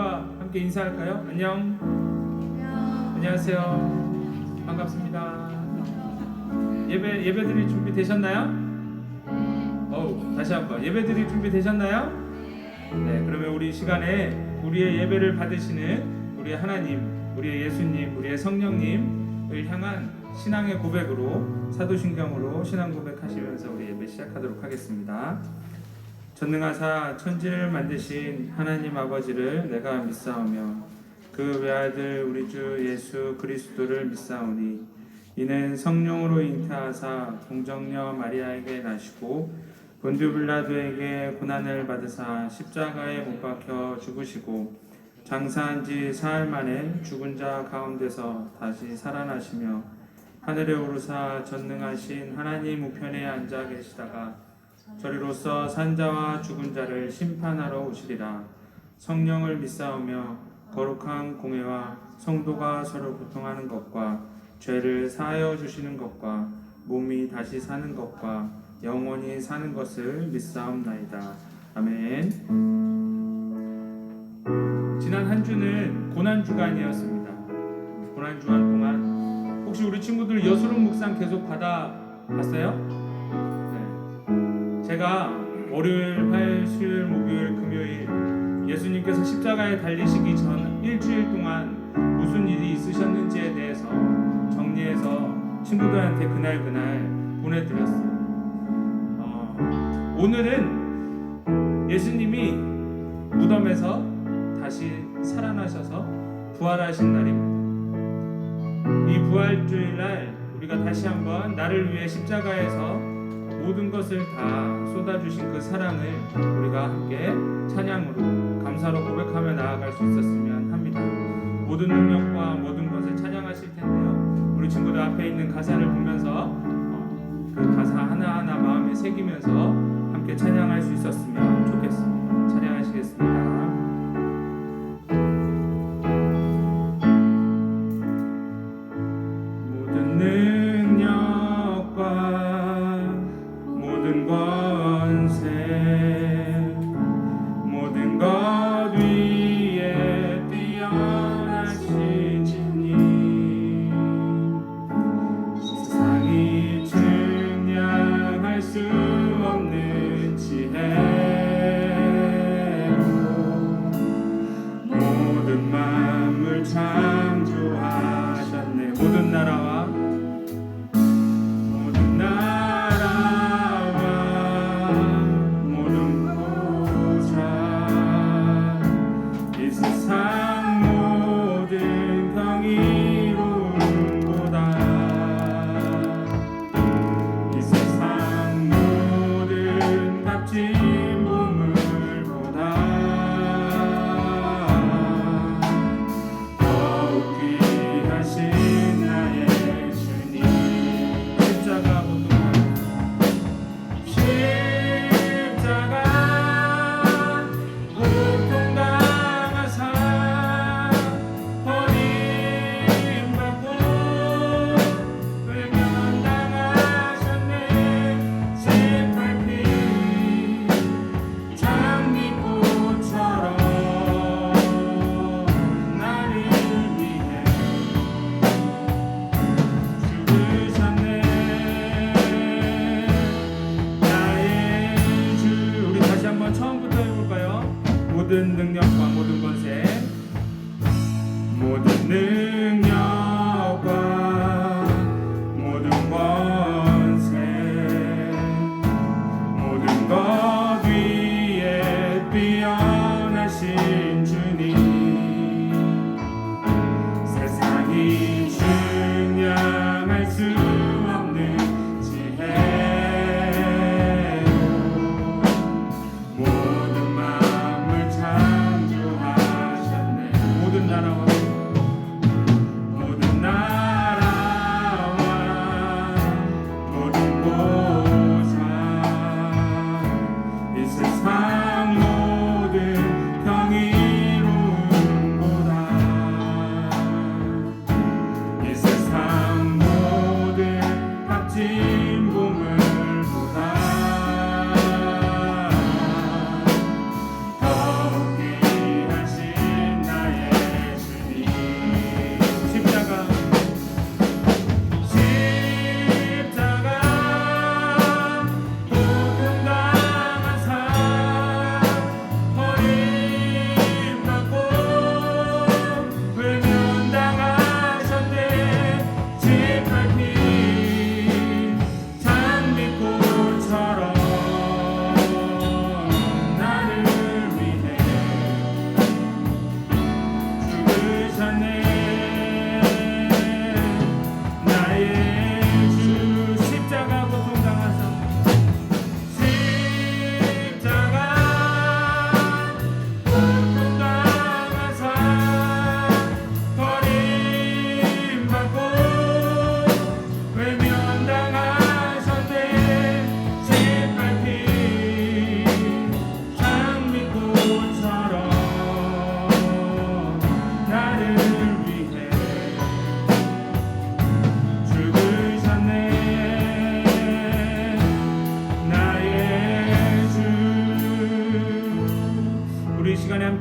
친구들과 함께 인사할까요? 안녕. 안녕하세요. 반갑습니다. 예배드릴 준비 되셨나요? 다시 한번 예배드릴 준비 되셨나요? 네, 그러면 우리 이 시간에 우리의 예배를 받으시는 우리의 하나님, 우리의 예수님, 우리의 성령님을 향한 신앙의 고백으로 사도신경으로 신앙 고백하시면서 우리 예배 시작하도록 하겠습니다. 전능하사 천지를 만드신 하나님 아버지를 내가 믿사오며 그 외아들 우리 주 예수 그리스도를 믿사오니 이는 성령으로 잉태하사 동정녀 마리아에게 나시고 본디오 빌라도에게 고난을 받으사 십자가에 못 박혀 죽으시고 장사한 지 사흘 만에 죽은 자 가운데서 다시 살아나시며 하늘에 오르사 전능하신 하나님 우편에 앉아 계시다가 저리로서 산자와 죽은 자를 심판하러 오시리라. 성령을 믿사오며 거룩한 공회와 성도가 서로 고통하는 것과 죄를 사하여 주시는 것과 몸이 다시 사는 것과 영원히 사는 것을 믿사옵나이다. 아멘. 지난 한 주는 고난주간이었습니다. 고난주간 동안 혹시 우리 친구들 여수름 묵상 계속 받아봤어요? 제가 월요일, 화요일, 수요일, 목요일, 금요일 예수님께서 십자가에 달리시기 전 일주일 동안 무슨 일이 있으셨는지에 대해서 정리해서 친구들한테 그날 보내드렸어요. 오늘은 예수님이 무덤에서 다시 살아나셔서 부활하신 날입니다. 이 부활주일날 우리가 다시 한번 나를 위해 십자가에서 모든 것을 다 쏟아주신 그 사랑을 우리가 함께 찬양으로 감사로 고백하며 나아갈 수 있었으면 합니다. 모든 능력과 모든 것을 찬양하실 텐데요. 우리 친구들 앞에 있는 가사를 보면서 그 가사 하나하나 마음에 새기면서 함께 찬양할 수 있었으면 좋겠습니다. 찬양하시겠습니다. 모든 능력과 모든 권세 모든 것 위에 뛰어나신 주님 세상이 측량할 수 없는 지혜로 모든 만물 창조하셨네. 모든 나라와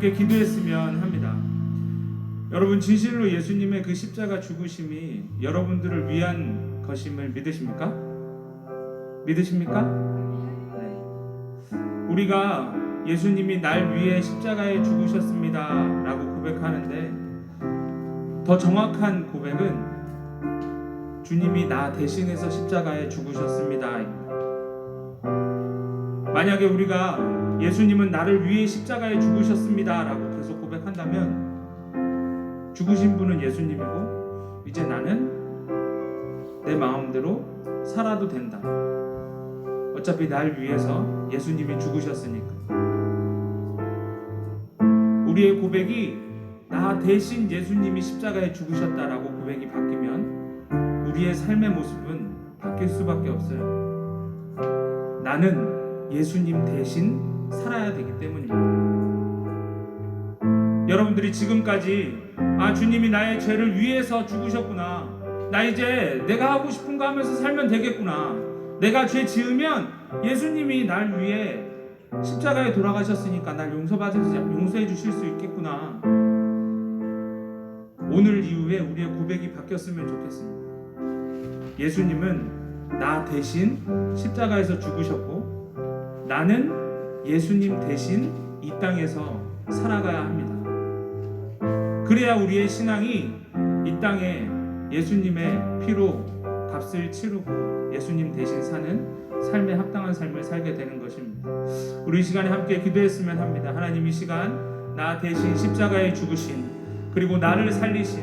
함께 기도했으면 합니다. 여러분, 진실로 예수님의 그 십자가 죽으심이 여러분들을 위한 것임을 믿으십니까? 믿으십니까? 네. 우리가 예수님이 날 위해 십자가에 죽으셨습니다 라고 고백하는데, 더 정확한 고백은 주님이 나 대신해서 십자가에 죽으셨습니다. 만약에 우리가 예수님은 나를 위해 십자가에 죽으셨습니다 라고 계속 고백한다면, 죽으신 분은 예수님이고 이제 나는 내 마음대로 살아도 된다. 어차피 날 위해서 예수님이 죽으셨으니까. 우리의 고백이 나 대신 예수님이 십자가에 죽으셨다라고 고백이 바뀌면 우리의 삶의 모습은 바뀔 수밖에 없어요. 나는 예수님 대신 살아야 되기 때문입니다. 여러분들이 지금까지 주님이 나의 죄를 위해서 죽으셨구나, 나 이제 내가 하고 싶은 거 하면서 살면 되겠구나, 내가 죄 지으면 예수님이 날 위해 십자가에 돌아가셨으니까 날 용서해 주실 수 있겠구나, 오늘 이후에 우리의 고백이 바뀌었으면 좋겠습니다. 예수님은 나 대신 십자가에서 죽으셨고 나는 예수님 대신 이 땅에서 살아가야 합니다. 그래야 우리의 신앙이 이 땅에 예수님의 피로 값을 치르고 예수님 대신 사는 삶에 합당한 삶을 살게 되는 것입니다. 우리 이 시간에 함께 기도했으면 합니다. 하나님, 이 시간 나 대신 십자가에 죽으신, 그리고 나를 살리신,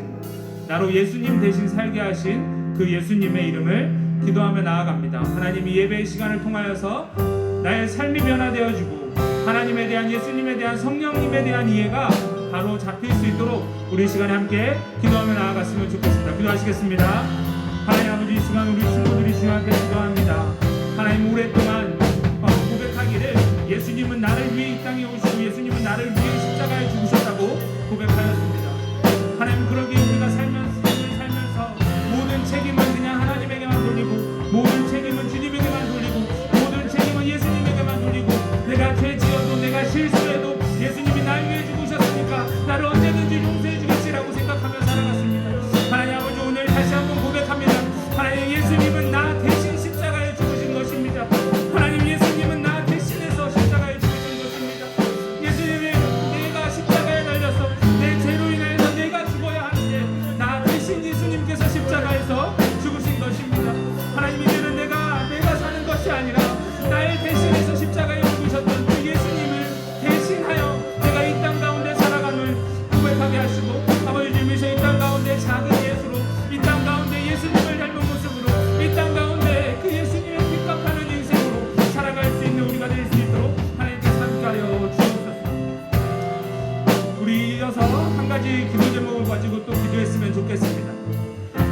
나로 예수님 대신 살게 하신 그 예수님의 이름을 기도하며 나아갑니다. 하나님, 이 예배의 시간을 통하여서 나의 삶이 변화되어지고 하나님에 대한, 예수님에 대한, 성령님에 대한 이해가 바로 잡힐 수 있도록 우리 시간에 함께 기도하며 나아갔으면 좋겠습니다. 기도하시겠습니다. 하나님 아버지, 이 시간 우리 친구들이 주님 앞에 기도합니다. 하나님, 오랫동안 고백하기를 예수님은 나를 위해 이 땅에 오시고 예수님은 나를 위해 십자가에 죽으셨다고 고백하였습니다. 하나님, 그러기에 우리가 살면서 모든 책임은 그냥 하나님에게만 돌리고, 모든 책임은 주님에게만 돌리고, 모든 책임은 예수님에게만 돌리고, 내가 죄 지어도 내가 실수해도 예수님이 날 위해 죽으셨으니까 나를 언제든지 용서해 주겠지라고 생각하며 살아갔습니다. 하나님 아버지, 오늘 다시 한번 고백합니다. 하나님, 예수님은 나 대신 십자가에 죽으신 것입니다. 하나님, 예수님은 나 대신해서 십자가에 죽으신 것입니다. 예수님이 내가 십자가에 달려서 내 죄로 인하여서 내가 죽어야 하는데 나 대신 예수님께서 십자가에서 죽으신 것입니다. 하나님, 이제는 내가 사는 것이 아니라 나의 대신해서 십자가에 죽으셨던 그 예수님을 대신하여 내가 이 땅 가운데 살아감을 고백하게 하시고, 아버지 주님이셔 이 땅 가운데 작은 예수로, 이 땅 가운데 예수님을 닮은 모습으로, 이 땅 가운데 그 예수님의 핏값하는 인생으로 살아갈 수 있는 우리가 될 수 있도록 하나님께서 함께하여 주옵소서. 우리 이어서 한 가지 기도 제목을 가지고 또 기도했으면 좋겠습니다.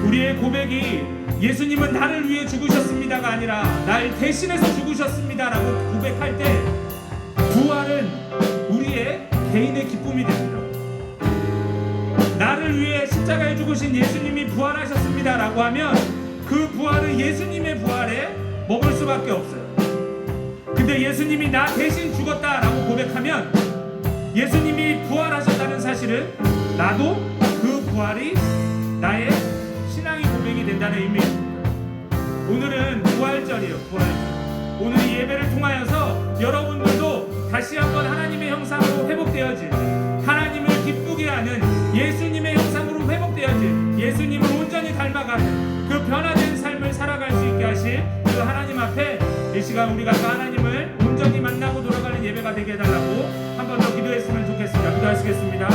우리의 고백이 예수님은 나를 위해 죽으셨습니다가 아니라 날 대신해서 죽으셨습니다라고 고백할 때 부활은 우리의 개인의 기쁨이 됩니다. 나를 위해 십자가에 죽으신 예수님이 부활하셨습니다라고 하면 그 부활은 예수님의 부활에 머물 수밖에 없어요. 근데 예수님이 나 대신 죽었다라고 고백하면 예수님이 부활하셨다는 사실은 나도 그 부활이 나의 신앙의 고백이 된다는 의미입니다. 오늘은 부활절이에요. 부활절. 오늘 이 예배를 통하여서 여러분들도 다시 한번 하나님의 형상으로 회복되어진, 하나님을 기쁘게 하는 예수님의 형상으로 회복되어진, 예수님을 온전히 닮아가는 그 변화된 삶을 살아갈 수 있게 하실 그 하나님 앞에 이 시간 우리가 그 하나님을 온전히 만나고 돌아가는 예배가 되게 해달라고 한 번 더 기도했으면 좋겠습니다. 기도하시겠습니다.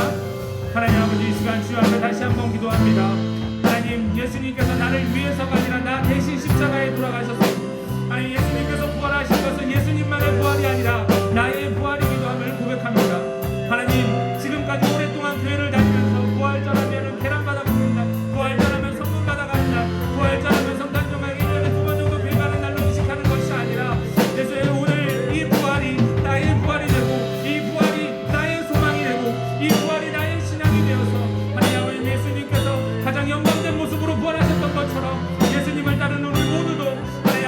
하나님 아버지, 이 시간 주여 앞에 다시 한번 기도합니다. 하나님, 예수님께서 나를 위해서가 아니라 나 대신 십자가에 돌아가셨습니다. 하나님, 예수님께서 부활하신 것은 예수님만의 부활이 아니라 나의 부활이기도 함을 고백합니다. 하나님, 지금까지 오랫동안 교회를 다니면서 부활절하면 계란 받아 먹는다, 부활절하면 선물 받아 간다, 부활절하면 성탄 정하게 1년에 2번 정도 배가는 날로 의식하는 것이 아니라 예수의 오늘 이 부활이 나의 부활이 되고, 이 부활이 나의 소망이 되고, 이 부활이 나의 신앙이 되어서 하나님 아버지, 예수님께서 가장 영광된 모습으로 부활하셨던 것처럼 예수님을 따르는 우리 모두도 하나님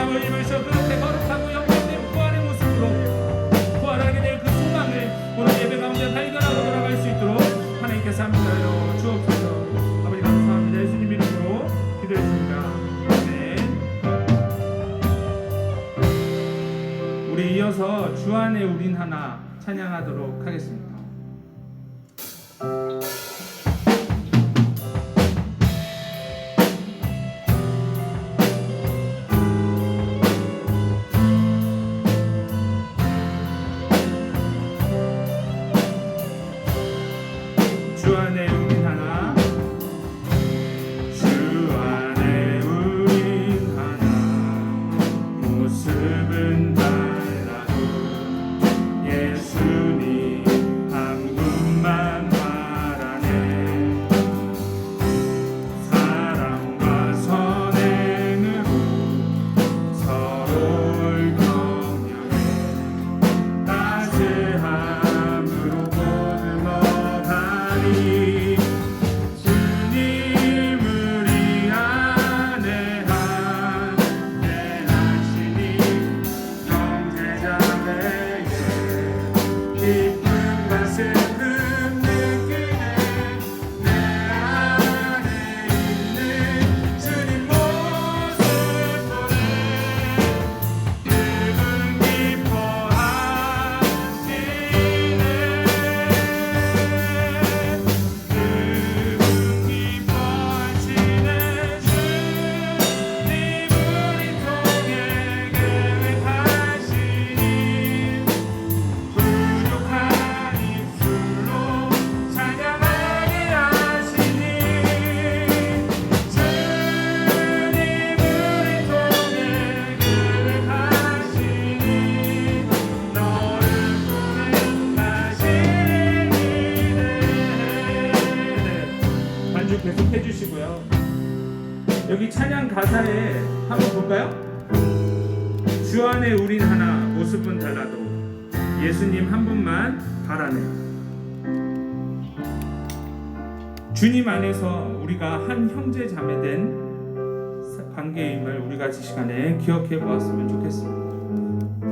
이어서 주 안에 우린 하나 찬양하도록 하겠습니다. 주 안에 우린 하나, 주 안에 우린 하나, 모습은 달라도 예수님 한 분만 바라네. 사랑과 선행으로 서로를 격려해 따스함으로 모든 가니 주님 우리 안에 함께하시니 형제자매의 기쁨과 슬픔 느끼네. 내 안에 있는 주님 모습 보네. 그분 기뻐하시네. 주님 우리 통해 계획하시니 부족한 입술로 찬양하게 하시니 주님 우리 통해 계획하시니 너를 보내가시니. 반주 계속 해주시고요. 여기 찬양 가사에 한번 볼까요? 주 안에 우린 하나, 모습은 달라도 예수님 한 분만 바라네. 주님 안에서 우리가 한 형제 자매된 관계임을 우리가 이 시간에 기억해 보았으면 좋겠습니다.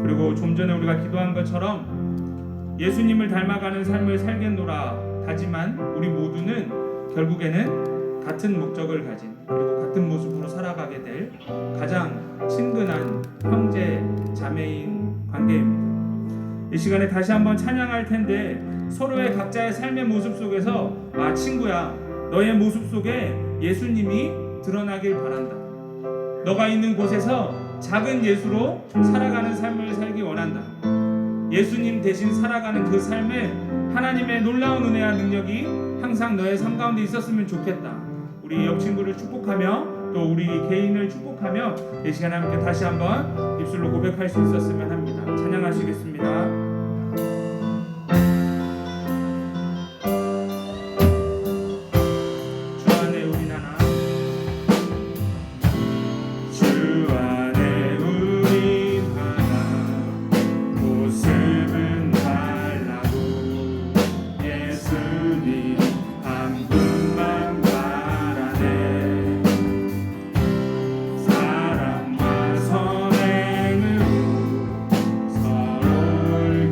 그리고 좀 전에 우리가 기도한 것처럼 예수님을 닮아가는 삶을 살겠노라 하지만 우리 모두는 결국에는 같은 목적을 가진 그리고 같은 모습으로 살아가게 될 가장 친근한 형제 자매인 관계입니다. 이 시간에 다시 한번 찬양할 텐데 서로의 각자의 삶의 모습 속에서 친구야, 너의 모습 속에 예수님이 드러나길 바란다. 너가 있는 곳에서 작은 예수로 살아가는 삶을 살기 원한다. 예수님 대신 살아가는 그 삶에 하나님의 놀라운 은혜와 능력이 항상 너의 삶 가운데 있었으면 좋겠다. 우리 옆 친구를 축복하며 또 우리 개인을 축복하며 이 시간에 함께 다시 한번 입술로 고백할 수 있었으면 합니다. 찬양하시겠습니다. 사랑과 선행으로 서로를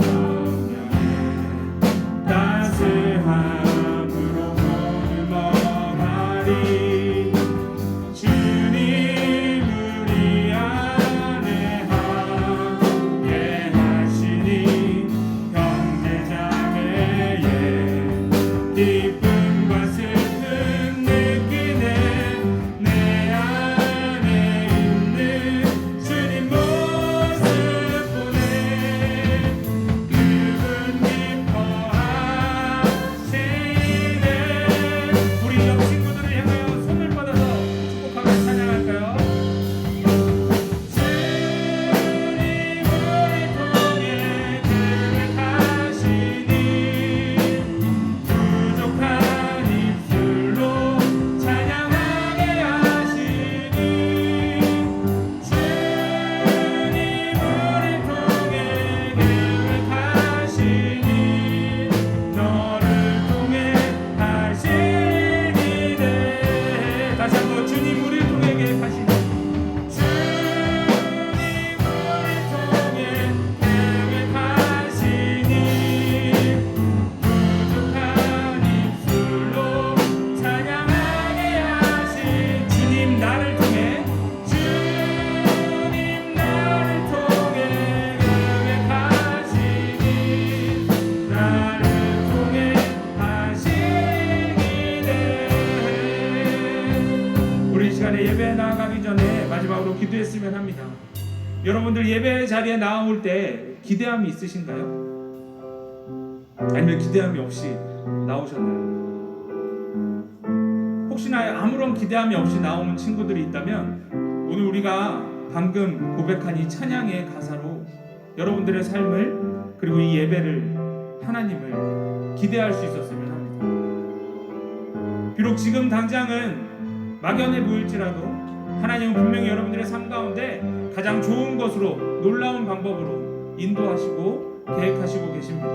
마지막으로 기도했으면 합니다. 여러분들 예배 자리에 나올 때 기대함이 있으신가요? 아니면 기대함이 없이 나오셨나요? 혹시나 아무런 기대함이 없이 나오는 친구들이 있다면 오늘 우리가 방금 고백한 이 찬양의 가사로 여러분들의 삶을 그리고 이 예배를 하나님을 기대할 수 있었으면 합니다. 비록 지금 당장은 막연해 보일지라도 하나님은 분명히 여러분들의 삶 가운데 가장 좋은 것으로 놀라운 방법으로 인도하시고 계획하시고 계십니다.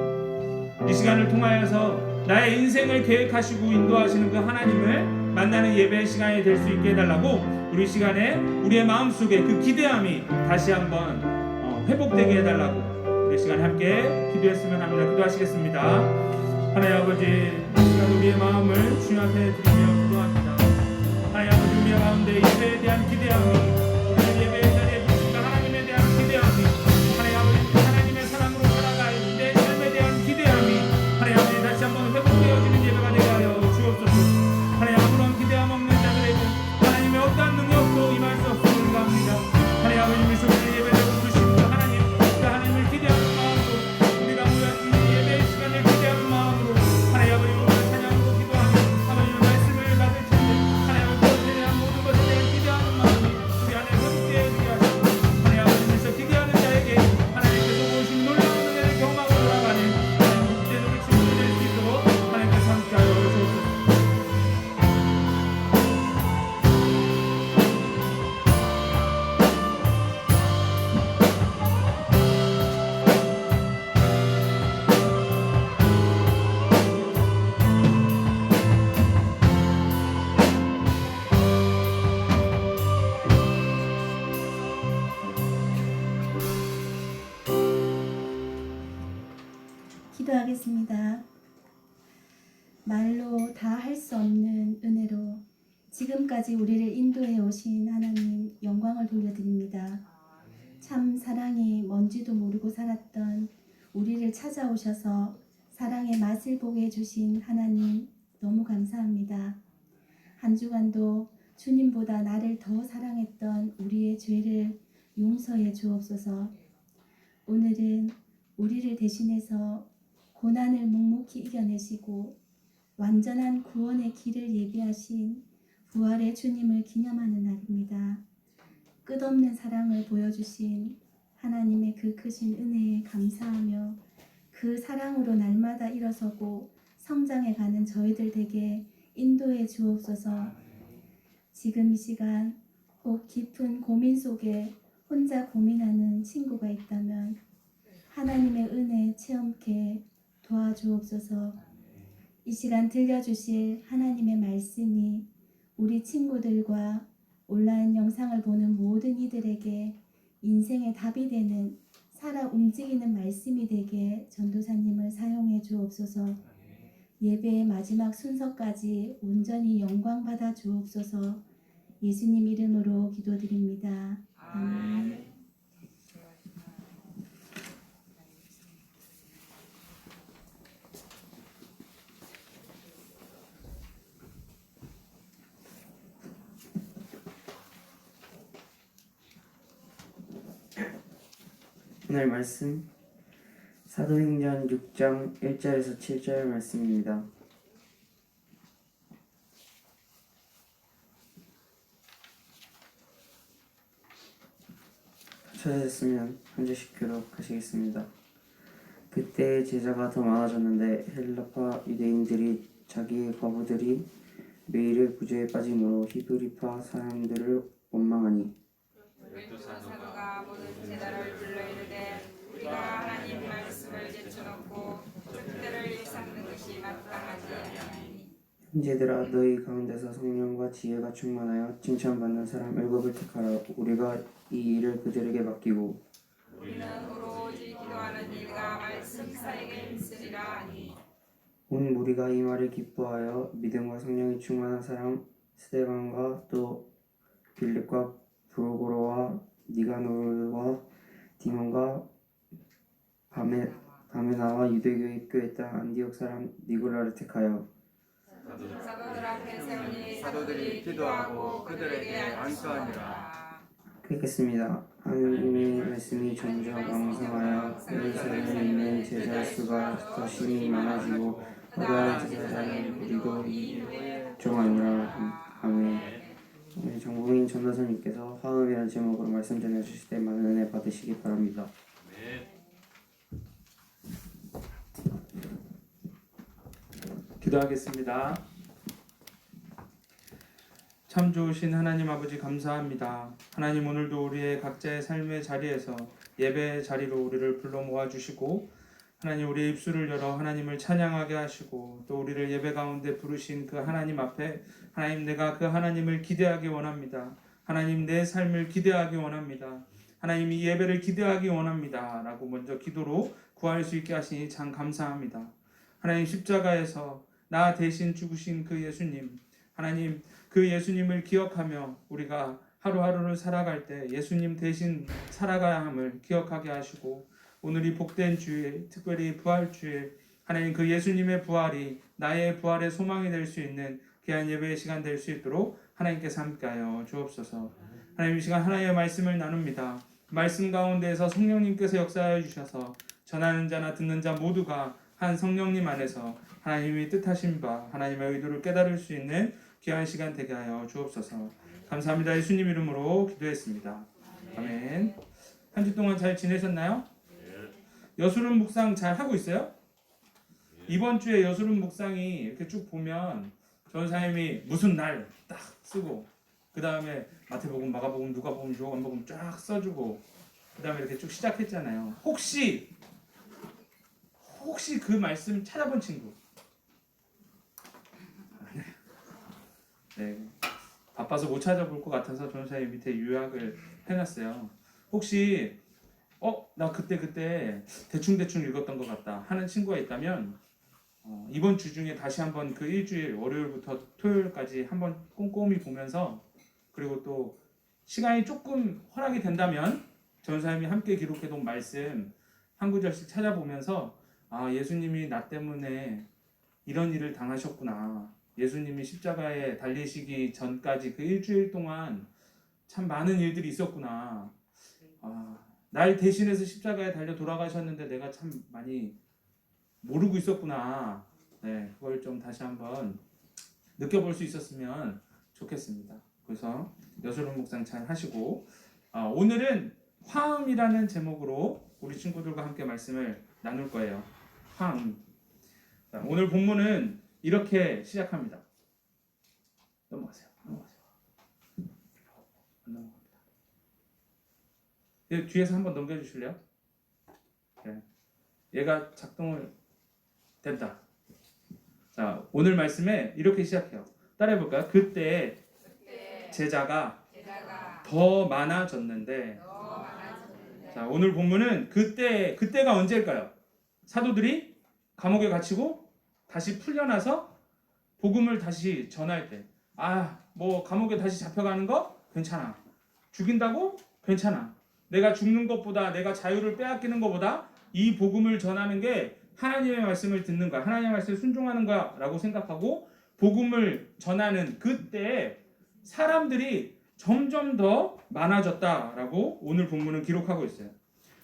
이 시간을 통하여서 나의 인생을 계획하시고 인도하시는 그 하나님을 만나는 예배의 시간이 될 수 있게 해달라고 우리 시간에 우리의 마음속에 그 기대함이 다시 한번 회복되게 해달라고 우리 시간에 함께 기도했으면 합니다. 기도하시겠습니다. 하나님 아버지, 이 시간 우리의 마음을 주님 앞에 드리며 기도합니다. 하나님 아버지, 우리의 가운데 예배에 대한 기대함이, 우리의 예배의 자리에 계신 하나님에 대한 기대함이, 하나님 아버지 하나님의 사랑으로 살아갈 내 삶에 대한 기대함이 하나님 아버지 다시 한번 회복되어지는 예배가 되게 하여 주옵소서. 하나님 아무런 기대함 없는 자들에게 하나님의 어떠한 능력도 임할 수 없음을 합니다. 하나님 아버지 미소를 예배를 부르신 그 하나님, 그 하나님을 기대하는 마음으로 우리가 모였는 예배의 시간을 기대하는 마음으로 하나님 아버지 오늘 찬양으로 기도하며 아버지의 말씀을 받을 텐데 하나님 아버지 그것에 대한 모든 것에 대한 기대하는 마음이 우리 안에 회복되어지게 하시고 하나님 아버지 미소 기대하는 자에게 하나님께서 보신 놀라운 은혜를 경험하고 돌아가는 하나님 복된 우리 친구들 될 수 있도록 하나님께서 함께하여 주옵소서. 기도하겠습니다. 말로 다 할 수 없는 은혜로 지금까지 우리를 인도해 오신 하나님 영광을 돌려드립니다. 참 사랑이 뭔지도 모르고 살았던 우리를 찾아오셔서 사랑의 맛을 보게 해주신 하나님 너무 감사합니다. 한 주간도 주님보다 나를 더 사랑했던 우리의 죄를 용서해 주옵소서. 오늘은 우리를 대신해서 고난을 묵묵히 이겨내시고 완전한 구원의 길을 예비하신 부활의 주님을 기념하는 날입니다. 끝없는 사랑을 보여주신 하나님의 그 크신 은혜에 감사하며 그 사랑으로 날마다 일어서고 성장해가는 저희들 되게 인도해 주옵소서. 지금 이 시간 혹 깊은 고민 속에 혼자 고민하는 친구가 있다면 하나님의 은혜 체험케 도와주옵소서. 이 시간 들려주실 하나님의 말씀이 우리 친구들과 온라인 영상을 보는 모든 이들에게 인생의 답이 되는 살아 움직이는 말씀이 되게 전도사님을 사용해 주옵소서. 예배의 마지막 순서까지 온전히 영광 받아 주옵소서. 예수님 이름으로 기도드립니다. 아멘. 오늘 말씀 사도행전 6장 1절에서 7절 말씀입니다. 찾으셨으면 한 절씩 교독하시겠습니다. 그때 제자가 더 많아졌는데 헬라파 유대인들이 자기의 과부들이 매일의 구제에 빠짐으로 히브리파 사람들을 원망하니 왼쪽 사도가 모든 제자를 불러 이르되 우리가 하나님 말씀을 제쳐놓고 족대를 일삼는 것이 마땅하지 아니하니 형제들아 너희 가운데서 성령과 지혜가 충만하여 칭찬받는 사람 7을 택하라. 우리가 이 일을 그들에게 맡기고 우리는 오로지 기도하는 일과 말씀 사에게 힘쓰리라 하니 온 무리가 이 말을 기뻐하여 믿음과 성령이 충만한 사람 스데반과 또 빌립과 브로고로와 니가노르와 디몬과 바메나와 유대교에 입교했던 안디옥 사람 니고라를 택하여 사도들 앞에 세우니 사도들이 기도하고 그들에게 안수하니라. 읽겠습니다. 하나님의 말씀이 점점 왕성하여 예루살렘에 있는 제자 수가 더 심히 많아지고 그가 제자는 우리도 종하니라. 아멘. 오늘 정봉인 전도사님께서 화음이라는 제목으로 말씀 전해주실 때 많은 은혜 받으시기 바랍니다. 기도하겠습니다. 참 좋으신 하나님 아버지 감사합니다. 하나님 오늘도 우리의 각자의 삶의 자리에서 예배의 자리로 우리를 불러 모아주시고 하나님 우리의 입술을 열어 하나님을 찬양하게 하시고 또 우리를 예배 가운데 부르신 그 하나님 앞에 하나님 내가 그 하나님을 기대하기 원합니다. 하나님 내 삶을 기대하기 원합니다. 하나님 이 예배를 기대하기 원합니다. 라고 먼저 기도로 구할 수 있게 하시니 참 감사합니다. 하나님 십자가에서 나 대신 죽으신 그 예수님 하나님 그 예수님을 기억하며 우리가 하루하루를 살아갈 때 예수님 대신 살아가야 함을 기억하게 하시고 오늘 이 복된 주일 특별히 부활주일 하나님 그 예수님의 부활이 나의 부활의 소망이 될 수 있는 귀한 예배의 시간 될 수 있도록 하나님께서 함께하여 주옵소서. 하나님 이 시간 하나님의 말씀을 나눕니다. 말씀 가운데에서 성령님께서 역사하여 주셔서 전하는 자나 듣는 자 모두가 한 성령님 안에서 하나님이 뜻하신 바 하나님의 의도를 깨달을 수 있는 귀한 시간 되게 하여 주옵소서. 감사합니다. 예수님 이름으로 기도했습니다. 아멘. 한 주 동안 잘 지내셨나요? 여수름 묵상 잘 하고 있어요? 이번 주에 여수름 묵상이 이렇게 쭉 보면 전사님이 무슨 날 딱 쓰고 그 다음에 마태복음, 마가복음, 누가복음, 요한복음 쫙 써주고 그 다음에 이렇게 쭉 시작했잖아요. 혹시 그 말씀 찾아본 친구? 네, 바빠서 못 찾아볼 것 같아서 전사님 밑에 요약을 해놨어요. 혹시 나 그때 대충 읽었던 것 같다 하는 친구가 있다면 이번 주 중에 다시 한번 그 일주일 월요일부터 토요일까지 한번 꼼꼼히 보면서 그리고 또 시간이 조금 허락이 된다면 전사님이 함께 기록해둔 말씀 한 구절씩 찾아보면서 예수님이 나 때문에 이런 일을 당하셨구나. 예수님이 십자가에 달리시기 전까지 그 일주일 동안 참 많은 일들이 있었구나. 날 대신해서 십자가에 달려 돌아가셨는데 내가 참 많이 모르고 있었구나. 네, 그걸 좀 다시 한번 느껴볼 수 있었으면 좋겠습니다. 그래서 여수름 묵상 잘 하시고 오늘은 화음이라는 제목으로 우리 친구들과 함께 말씀을 나눌 거예요. 화음. 오늘 본문은 이렇게 시작합니다. 넘어가세요. 뒤에서 한번 넘겨주실래요? 네. 얘가 작동을 된다. 자, 오늘 말씀에 이렇게 시작해요. 따라해볼까요? 그때 제자가 더 많아졌는데 자, 오늘 본문은 그때가 언제일까요? 사도들이 감옥에 갇히고 다시 풀려나서 복음을 다시 전할 때 뭐 감옥에 다시 잡혀가는 거 괜찮아. 죽인다고? 괜찮아. 내가 죽는 것보다 내가 자유를 빼앗기는 것보다 이 복음을 전하는 게 하나님의 말씀을 듣는 거야. 하나님의 말씀을 순종하는 거야 라고 생각하고 복음을 전하는 그때 사람들이 점점 더 많아졌다라고 오늘 본문은 기록하고 있어요.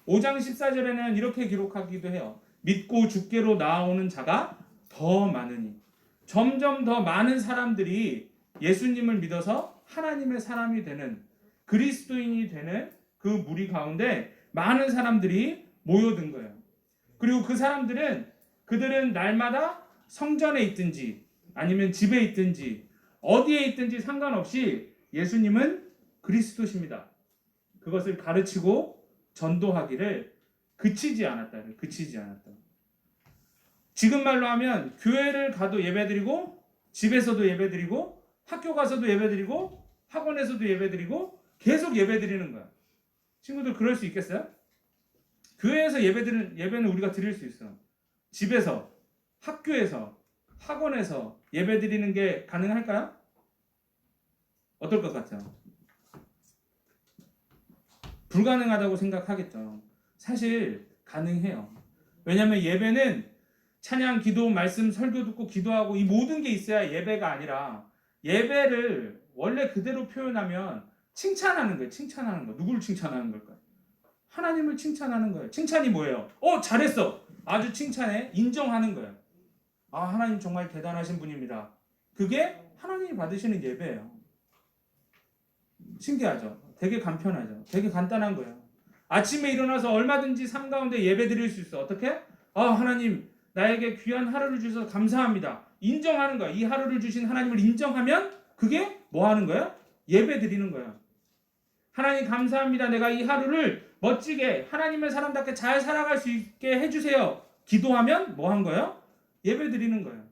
5장 14절에는 이렇게 기록하기도 해요. 믿고 주께로 나아오는 자가 더 많으니. 점점 더 많은 사람들이 예수님을 믿어서 하나님의 사람이 되는 그리스도인이 되는 그 무리 가운데 많은 사람들이 모여든 거예요. 그리고 그 사람들은 그들은 날마다 성전에 있든지 아니면 집에 있든지 어디에 있든지 상관없이 예수님은 그리스도십니다. 그것을 가르치고 전도하기를 그치지 않았다. 지금 말로 하면 교회를 가도 예배드리고 집에서도 예배드리고 학교 가서도 예배드리고 학원에서도 예배드리고 계속 예배드리는 거야. 친구들 그럴 수 있겠어요? 교회에서 예배는 우리가 드릴 수 있어. 집에서, 학교에서, 학원에서 예배드리는 게 가능할까요? 어떨 것 같아요? 불가능하다고 생각하겠죠. 사실 가능해요. 왜냐하면 예배는 찬양, 기도, 말씀, 설교 듣고 기도하고 이 모든 게 있어야 예배가 아니라 예배를 원래 그대로 표현하면 칭찬하는 거예요. 칭찬하는 거. 누구를 칭찬하는 걸까요? 하나님을 칭찬하는 거예요. 칭찬이 뭐예요? 잘했어. 아주 칭찬해. 인정하는 거예요. 아, 하나님 정말 대단하신 분입니다. 그게 하나님이 받으시는 예배예요. 신기하죠? 되게 간편하죠? 되게 간단한 거예요. 아침에 일어나서 얼마든지 삶 가운데 예배 드릴 수 있어. 어떻게? 하나님 나에게 귀한 하루를 주셔서 감사합니다. 인정하는 거야. 이 하루를 주신 하나님을 인정하면 그게 뭐 하는 거야? 예배 드리는 거야. 하나님 감사합니다. 내가 이 하루를 멋지게 하나님의 사람답게 잘 살아갈 수 있게 해주세요. 기도하면 뭐 한 거예요? 예배 드리는 거예요.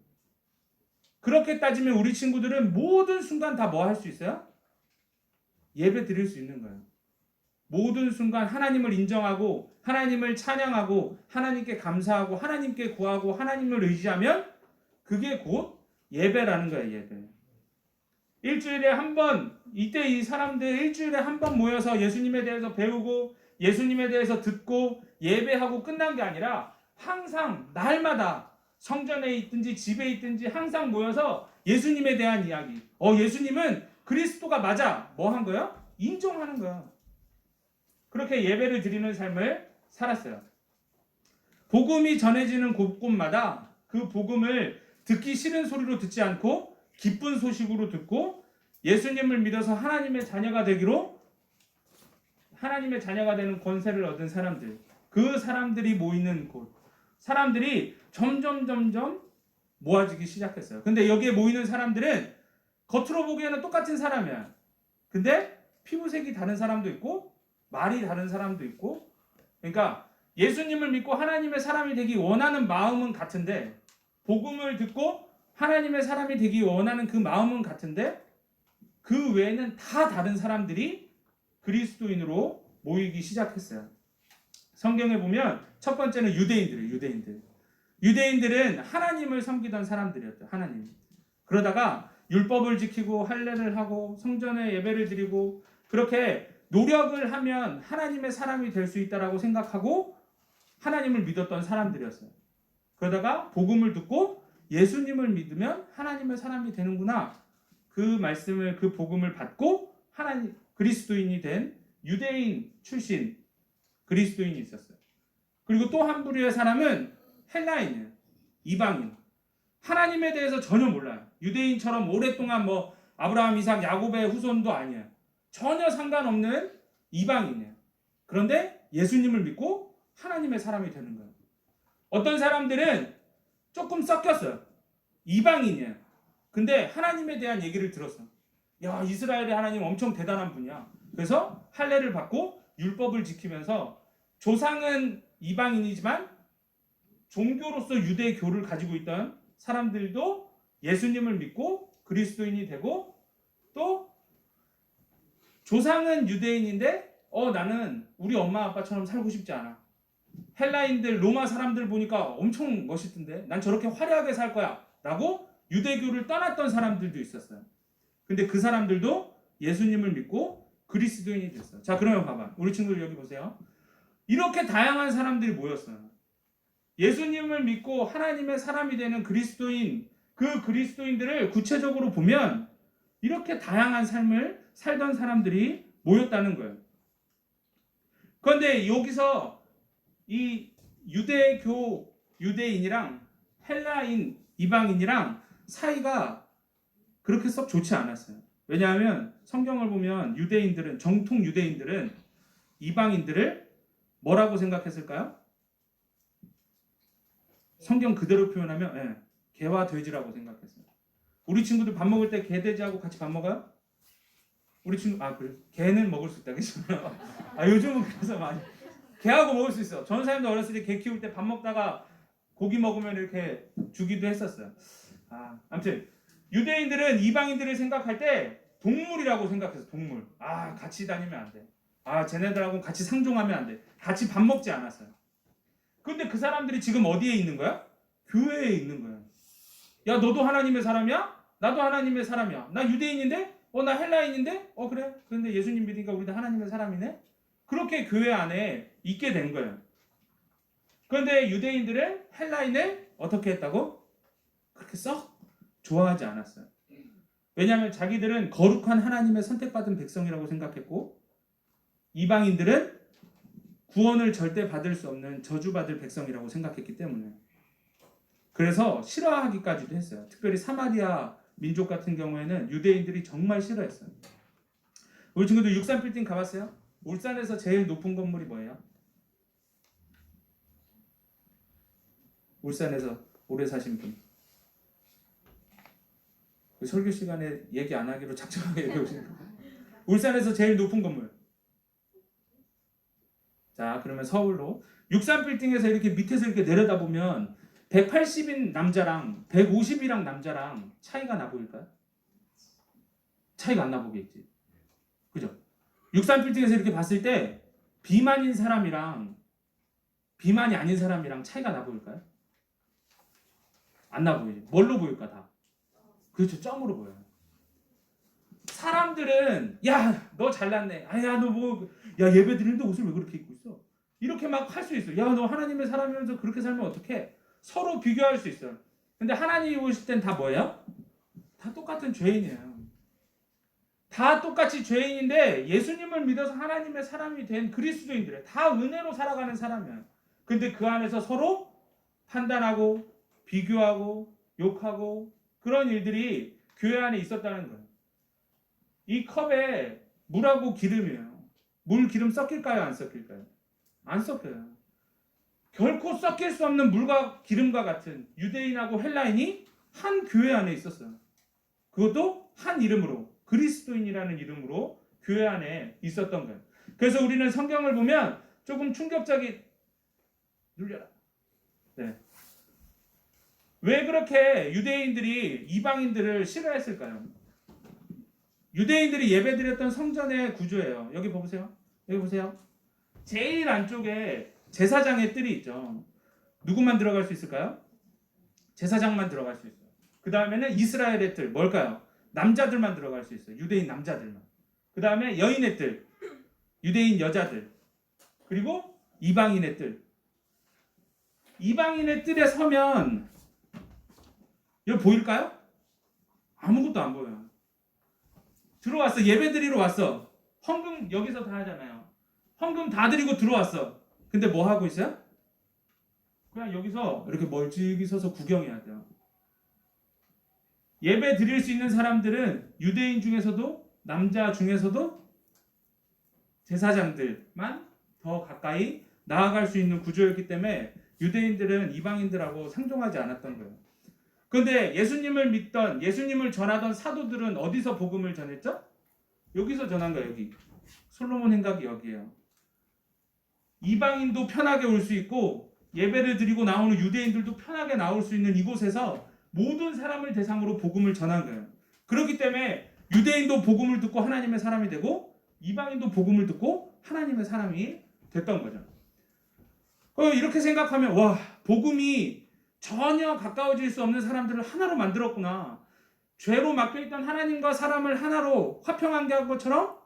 그렇게 따지면 우리 친구들은 모든 순간 다 뭐 할 수 있어요? 예배 드릴 수 있는 거예요. 모든 순간 하나님을 인정하고 하나님을 찬양하고 하나님께 감사하고 하나님께 구하고 하나님을 의지하면 그게 곧 예배라는 거예요. 예배. 일주일에 한 번, 이때 이 사람들 일주일에 한 번 모여서 예수님에 대해서 배우고 예수님에 대해서 듣고 예배하고 끝난 게 아니라 항상 날마다 성전에 있든지 집에 있든지 항상 모여서 예수님에 대한 이야기. 예수님은 그리스도가 맞아. 뭐 한 거야? 인정하는 거야. 그렇게 예배를 드리는 삶을 살았어요. 복음이 전해지는 곳곳마다 그 복음을 듣기 싫은 소리로 듣지 않고 기쁜 소식으로 듣고 예수님을 믿어서 하나님의 자녀가 되기로 하나님의 자녀가 되는 권세를 얻은 사람들, 그 사람들이 모이는 곳, 사람들이 점점 모아지기 시작했어요. 근데 여기에 모이는 사람들은 겉으로 보기에는 똑같은 사람이야. 근데 피부색이 다른 사람도 있고 말이 다른 사람도 있고, 그러니까 예수님을 믿고 하나님의 사람이 되기 원하는 마음은 같은데, 복음을 듣고 하나님의 사람이 되기 원하는 그 마음은 같은데, 그 외에는 다 다른 사람들이 그리스도인으로 모이기 시작했어요. 성경에 보면 첫 번째는 유대인들. 유대인들은 하나님을 섬기던 사람들이었죠. 하나님. 그러다가 율법을 지키고 할례를 하고 성전에 예배를 드리고 그렇게 노력을 하면 하나님의 사람이 될 수 있다라고 생각하고 하나님을 믿었던 사람들이었어요. 그러다가 복음을 듣고 예수님을 믿으면 하나님의 사람이 되는구나. 그 말씀을, 그 복음을 받고 하나님 그리스도인이 된 유대인 출신 그리스도인이 있었어요. 그리고 또 한 부류의 사람은 헬라인이에요. 이방인. 하나님에 대해서 전혀 몰라요. 유대인처럼 오랫동안 아브라함, 이삭, 야곱의 후손도 아니에요. 전혀 상관없는 이방인이에요. 그런데 예수님을 믿고 하나님의 사람이 되는 거예요. 어떤 사람들은 조금 섞였어요. 이방인이에요. 근데 하나님에 대한 얘기를 들었어. 야, 이스라엘의 하나님 엄청 대단한 분이야. 그래서 할례를 받고 율법을 지키면서 조상은 이방인이지만 종교로서 유대교를 가지고 있던 사람들도 예수님을 믿고 그리스도인이 되고, 또 조상은 유대인인데 나는 우리 엄마 아빠처럼 살고 싶지 않아. 헬라인들, 로마 사람들 보니까 엄청 멋있던데 난 저렇게 화려하게 살 거야 라고 유대교를 떠났던 사람들도 있었어요. 근데 그 사람들도 예수님을 믿고 그리스도인이 됐어요. 자, 그러면 봐봐. 우리 친구들 여기 보세요. 이렇게 다양한 사람들이 모였어요. 예수님을 믿고 하나님의 사람이 되는 그리스도인, 그 그리스도인들을 구체적으로 보면 이렇게 다양한 삶을 살던 사람들이 모였다는 거예요. 그런데 여기서 이 유대교 유대인이랑 헬라인 이방인이랑 사이가 그렇게 썩 좋지 않았어요. 왜냐하면 성경을 보면 유대인들은, 정통 유대인들은 이방인들을 뭐라고 생각했을까요? 성경 그대로 표현하면 개와 돼지라고 생각했어요. 우리 친구들 밥 먹을 때 개, 돼지하고 같이 밥 먹어요? 우리 친구 그래. 개는 먹을 수 있다, 그죠? 요즘은 그래서 많이 개하고 먹을 수 있어. 전사님도 어렸을 때 개 키울 때 밥 먹다가 고기 먹으면 이렇게 주기도 했었어요. 아무튼 유대인들은 이방인들을 생각할 때 동물이라고 생각해서 동물. 같이 다니면 안 돼. 쟤네들하고 같이 상종하면 안 돼. 같이 밥 먹지 않았어요. 근데 그 사람들이 지금 어디에 있는 거야? 교회에 있는 거야. 야, 너도 하나님의 사람이야? 나도 하나님의 사람이야. 나 유대인인데? 나 헬라인인데? 그래. 그런데 예수님 믿으니까 우리도 하나님의 사람이네? 그렇게 교회 안에 있게 된 거예요. 그런데 유대인들은 헬라인을 어떻게 했다고? 그렇게 썩 좋아하지 않았어요. 왜냐하면 자기들은 거룩한 하나님의 선택받은 백성이라고 생각했고 이방인들은 구원을 절대 받을 수 없는 저주받을 백성이라고 생각했기 때문에 그래서 싫어하기까지도 했어요. 특별히 사마리아 민족 같은 경우에는 유대인들이 정말 싫어했어요. 우리 친구들 63빌딩 가봤어요? 울산에서 제일 높은 건물이 뭐예요? 울산에서 오래 사신 분. 설교 시간에 얘기 안 하기로 작정하게 얘기하시는 거예요. 울산에서 제일 높은 건물. 자, 그러면 서울로 63빌딩에서 이렇게 밑에서 이렇게 내려다보면 180인 남자랑 150이랑 남자랑 차이가 나 보일까요? 차이가 안 나 보겠지. 그죠? 63빌딩에서 이렇게 봤을 때 비만인 사람이랑 비만이 아닌 사람이랑 차이가 나 보일까요? 안 나 보이지. 뭘로 보일까 다? 그렇죠. 점으로 보여요. 사람들은 야, 너 잘났네. 아야, 너 뭐 야, 예배 드리는데 옷을 왜 그렇게 입고 있어? 이렇게 막 할 수 있어. 야, 너 하나님의 사람이면서 그렇게 살면 어떡해? 서로 비교할 수 있어요. 근데 하나님이 오실 땐 다 뭐예요? 다 똑같은 죄인이에요. 다 똑같이 죄인인데 예수님을 믿어서 하나님의 사람이 된 그리스도인들이에요. 다 은혜로 살아가는 사람이에요. 근데 그 안에서 서로 판단하고 비교하고 욕하고 그런 일들이 교회 안에 있었다는 거예요. 이 컵에 물하고 기름이에요. 물 기름 섞일까요? 안 섞일까요? 안 섞여요. 결코 섞일 수 없는 물과 기름과 같은 유대인하고 헬라인이 한 교회 안에 있었어요. 그것도 한 이름으로 그리스도인이라는 이름으로 교회 안에 있었던 거예요. 그래서 우리는 성경을 보면 조금 충격적인 눌려라. 네. 왜 그렇게 유대인들이 이방인들을 싫어했을까요? 유대인들이 예배드렸던 성전의 구조예요. 여기 보세요. 여기 보세요. 제일 안쪽에 제사장의 뜰이 있죠. 누구만 들어갈 수 있을까요? 제사장만 들어갈 수 있어요. 그 다음에는 이스라엘의 뜰. 뭘까요? 남자들만 들어갈 수 있어요. 유대인 남자들만. 그 다음에 여인의 뜰. 유대인 여자들. 그리고 이방인의 뜰. 이방인의 뜰에 서면 여기 보일까요? 아무것도 안 보여요. 들어왔어. 예배드리러 왔어. 헌금 여기서 다 하잖아요. 헌금 다 드리고 들어왔어. 근데 뭐 하고 있어요? 그냥 여기서 이렇게 멀찍이 서서 구경해야 돼요. 예배 드릴 수 있는 사람들은 유대인 중에서도 남자 중에서도 제사장들만 더 가까이 나아갈 수 있는 구조였기 때문에 유대인들은 이방인들하고 상종하지 않았던 거예요. 그런데 예수님을 믿던 예수님을 전하던 사도들은 어디서 복음을 전했죠? 여기서 전한 거예요. 여기 솔로몬 행각이 여기예요. 이방인도 편하게 올 수 있고 예배를 드리고 나오는 유대인들도 편하게 나올 수 있는 이곳에서 모든 사람을 대상으로 복음을 전한 거예요. 그렇기 때문에 유대인도 복음을 듣고 하나님의 사람이 되고 이방인도 복음을 듣고 하나님의 사람이 됐던 거죠. 이렇게 생각하면 와, 복음이 전혀 가까워질 수 없는 사람들을 하나로 만들었구나. 죄로 막혀있던 하나님과 사람을 하나로 화평하게 한 것처럼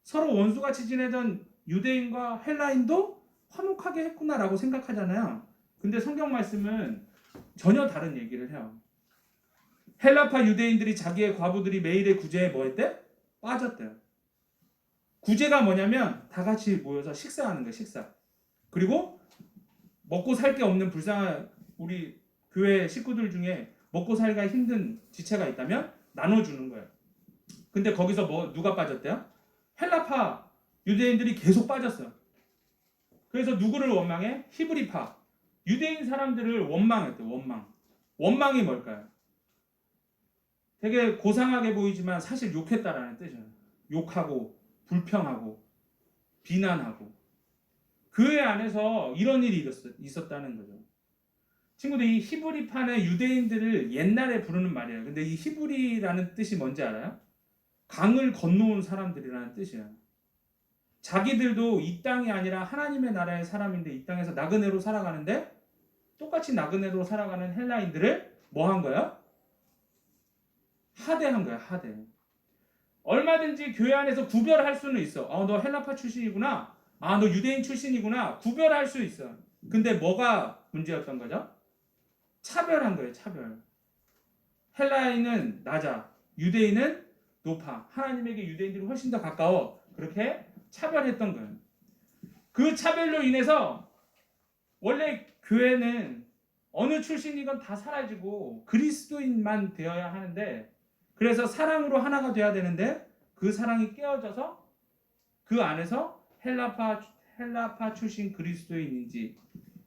서로 원수같이 지내던 유대인과 헬라인도 화목하게 했구나라고 생각하잖아요. 근데 성경 말씀은 전혀 다른 얘기를 해요. 헬라파 유대인들이 자기의 과부들이 매일의 구제에 뭐 했대? 빠졌대요. 구제가 뭐냐면 다 같이 모여서 식사하는 거예요. 식사. 그리고 먹고 살 게 없는 불쌍한 우리 교회 식구들 중에 먹고 살기가 힘든 지체가 있다면 나눠주는 거예요. 근데 거기서 누가 빠졌대요? 헬라파 유대인들이 계속 빠졌어요. 그래서 누구를 원망해? 히브리파 유대인 사람들을 원망했대요. 원망이 뭘까요? 되게 고상하게 보이지만 사실 욕했다라는 뜻이에요. 욕하고 불평하고 비난하고 교회 안에서 이런 일이 있었다는 거죠. 친구들, 이 히브리파는 유대인들을 옛날에 부르는 말이에요. 근데 이 히브리라는 뜻이 뭔지 알아요? 강을 건너온 사람들이라는 뜻이에요. 자기들도 이 땅이 아니라 하나님의 나라의 사람인데 이 땅에서 나그네로 살아가는데 똑같이 나그네로 살아가는 헬라인들을 뭐 한 거예요? 하대한 거야. 하대. 얼마든지 교회 안에서 구별할 수는 있어. 너 헬라파 출신이구나. 너 유대인 출신이구나. 구별할 수 있어. 근데 뭐가 문제였던 거죠? 차별한 거예요. 차별. 헬라인은 낮아. 유대인은 높아. 하나님에게 유대인들이 훨씬 더 가까워. 그렇게 차별했던 거예요. 그 차별로 인해서 원래 교회는 어느 출신이건 다 사라지고 그리스도인만 되어야 하는데, 그래서 사랑으로 하나가 돼야 되는데 그 사랑이 깨어져서 그 안에서 헬라파 출신 그리스도인인지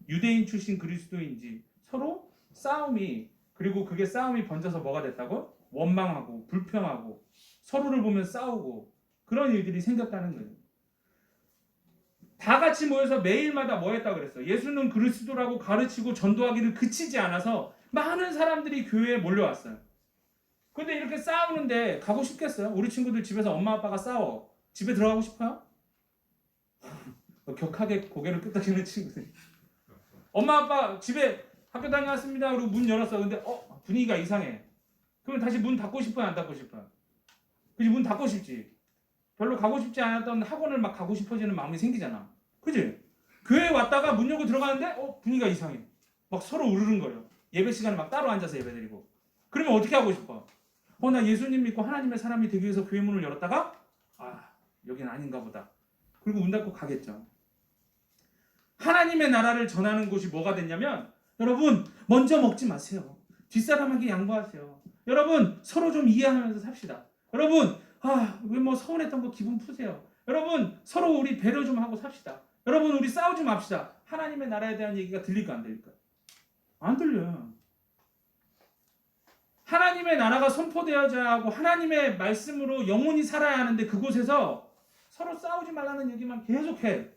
유대인 출신 그리스도인지 서로 싸움이, 그리고 그게 싸움이 번져서 뭐가 됐다고? 원망하고 불평하고 서로를 보면 싸우고 그런 일들이 생겼다는 거예요. 다 같이 모여서 매일마다 뭐 했다고 그랬어? 예수는 그리스도라고 가르치고 전도하기를 그치지 않아서 많은 사람들이 교회에 몰려왔어요. 근데 이렇게 싸우는데 가고 싶겠어요? 우리 친구들 집에서 엄마 아빠가 싸워. 집에 들어가고 싶어요? 격하게 고개를 끄덕이는 친구들. 엄마 아빠 집에 학교 다녀왔습니다. 그리고 문 열었어. 근데 분위기가 이상해. 그러면 다시 문 닫고 싶어요? 안 닫고 싶어요? 그지? 문 닫고 싶지. 별로 가고 싶지 않았던 학원을 막 가고 싶어지는 마음이 생기잖아. 그지? 교회에 왔다가 문 열고 들어가는데 분위기가 이상해. 막 서로 우르릉거려. 예배 시간에 막 따로 앉아서 예배 드리고. 그러면 어떻게 하고 싶어? 나 예수님 믿고 하나님의 사람이 되기 위해서 교회 문을 열었다가 여긴 아닌가 보다. 그리고 문 닫고 가겠죠. 하나님의 나라를 전하는 곳이 뭐가 됐냐면, 여러분 먼저 먹지 마세요. 뒷사람에게 양보하세요. 여러분 서로 좀 이해하면서 삽시다. 여러분 왜 뭐 서운했던 거 기분 푸세요. 여러분 서로 우리 배려 좀 하고 삽시다. 여러분 우리 싸우지 맙시다. 하나님의 나라에 대한 얘기가 들릴까 안 들릴까? 안 들려요. 하나님의 나라가 선포되어져야 하고 하나님의 말씀으로 영혼이 살아야 하는데 그곳에서 서로 싸우지 말라는 얘기만 계속해.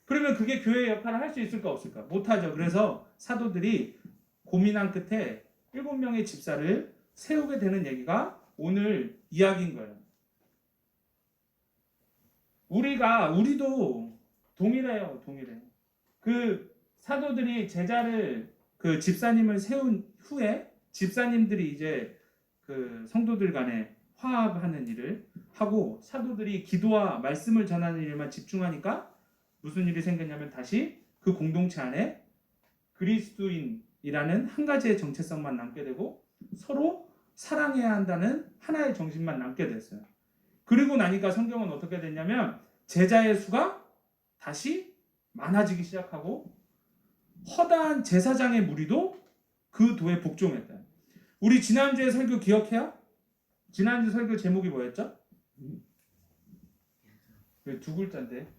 그러면 그게 교회의 역할을 할 수 있을까 없을까? 못하죠. 그래서 사도들이 고민한 끝에 7명의 집사를 세우게 되는 얘기가 오늘 이야기인 거예요. 우리도 동일해요. 동일해. 그 사도들이 그 집사님을 세운 후에 집사님들이 이제 그 성도들 간에 화합하는 일을 하고 사도들이 기도와 말씀을 전하는 일만 집중하니까 무슨 일이 생겼냐면 다시 그 공동체 안에 그리스도인이라는 한 가지의 정체성만 남게 되고 서로 사랑해야 한다는 하나의 정신만 남게 됐어요. 그리고 나니까 성경은 어떻게 됐냐면 제자의 수가 다시 많아지기 시작하고 허다한 제사장의 무리도 그 도에 복종했다. 우리 지난주에 설교 기억해요? 지난주 설교 제목이 뭐였죠? 두 글자인데.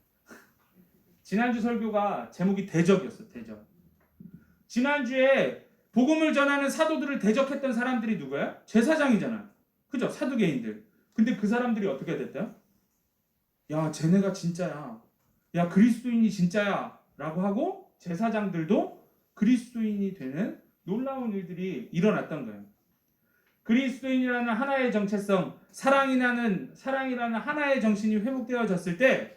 지난주 설교가 제목이 대적이었어. 대적. 지난주에 복음을 전하는 사도들을 대적했던 사람들이 누구야? 제사장이잖아. 그죠? 사두개인들. 근데 그 사람들이 어떻게 됐대요? 야, 쟤네가 진짜야. 야, 그리스도인이 진짜야. 라고 하고 제사장들도 그리스도인이 되는 놀라운 일들이 일어났던 거예요. 그리스도인이라는 하나의 정체성, 사랑이라는 하나의 정신이 회복되어졌을 때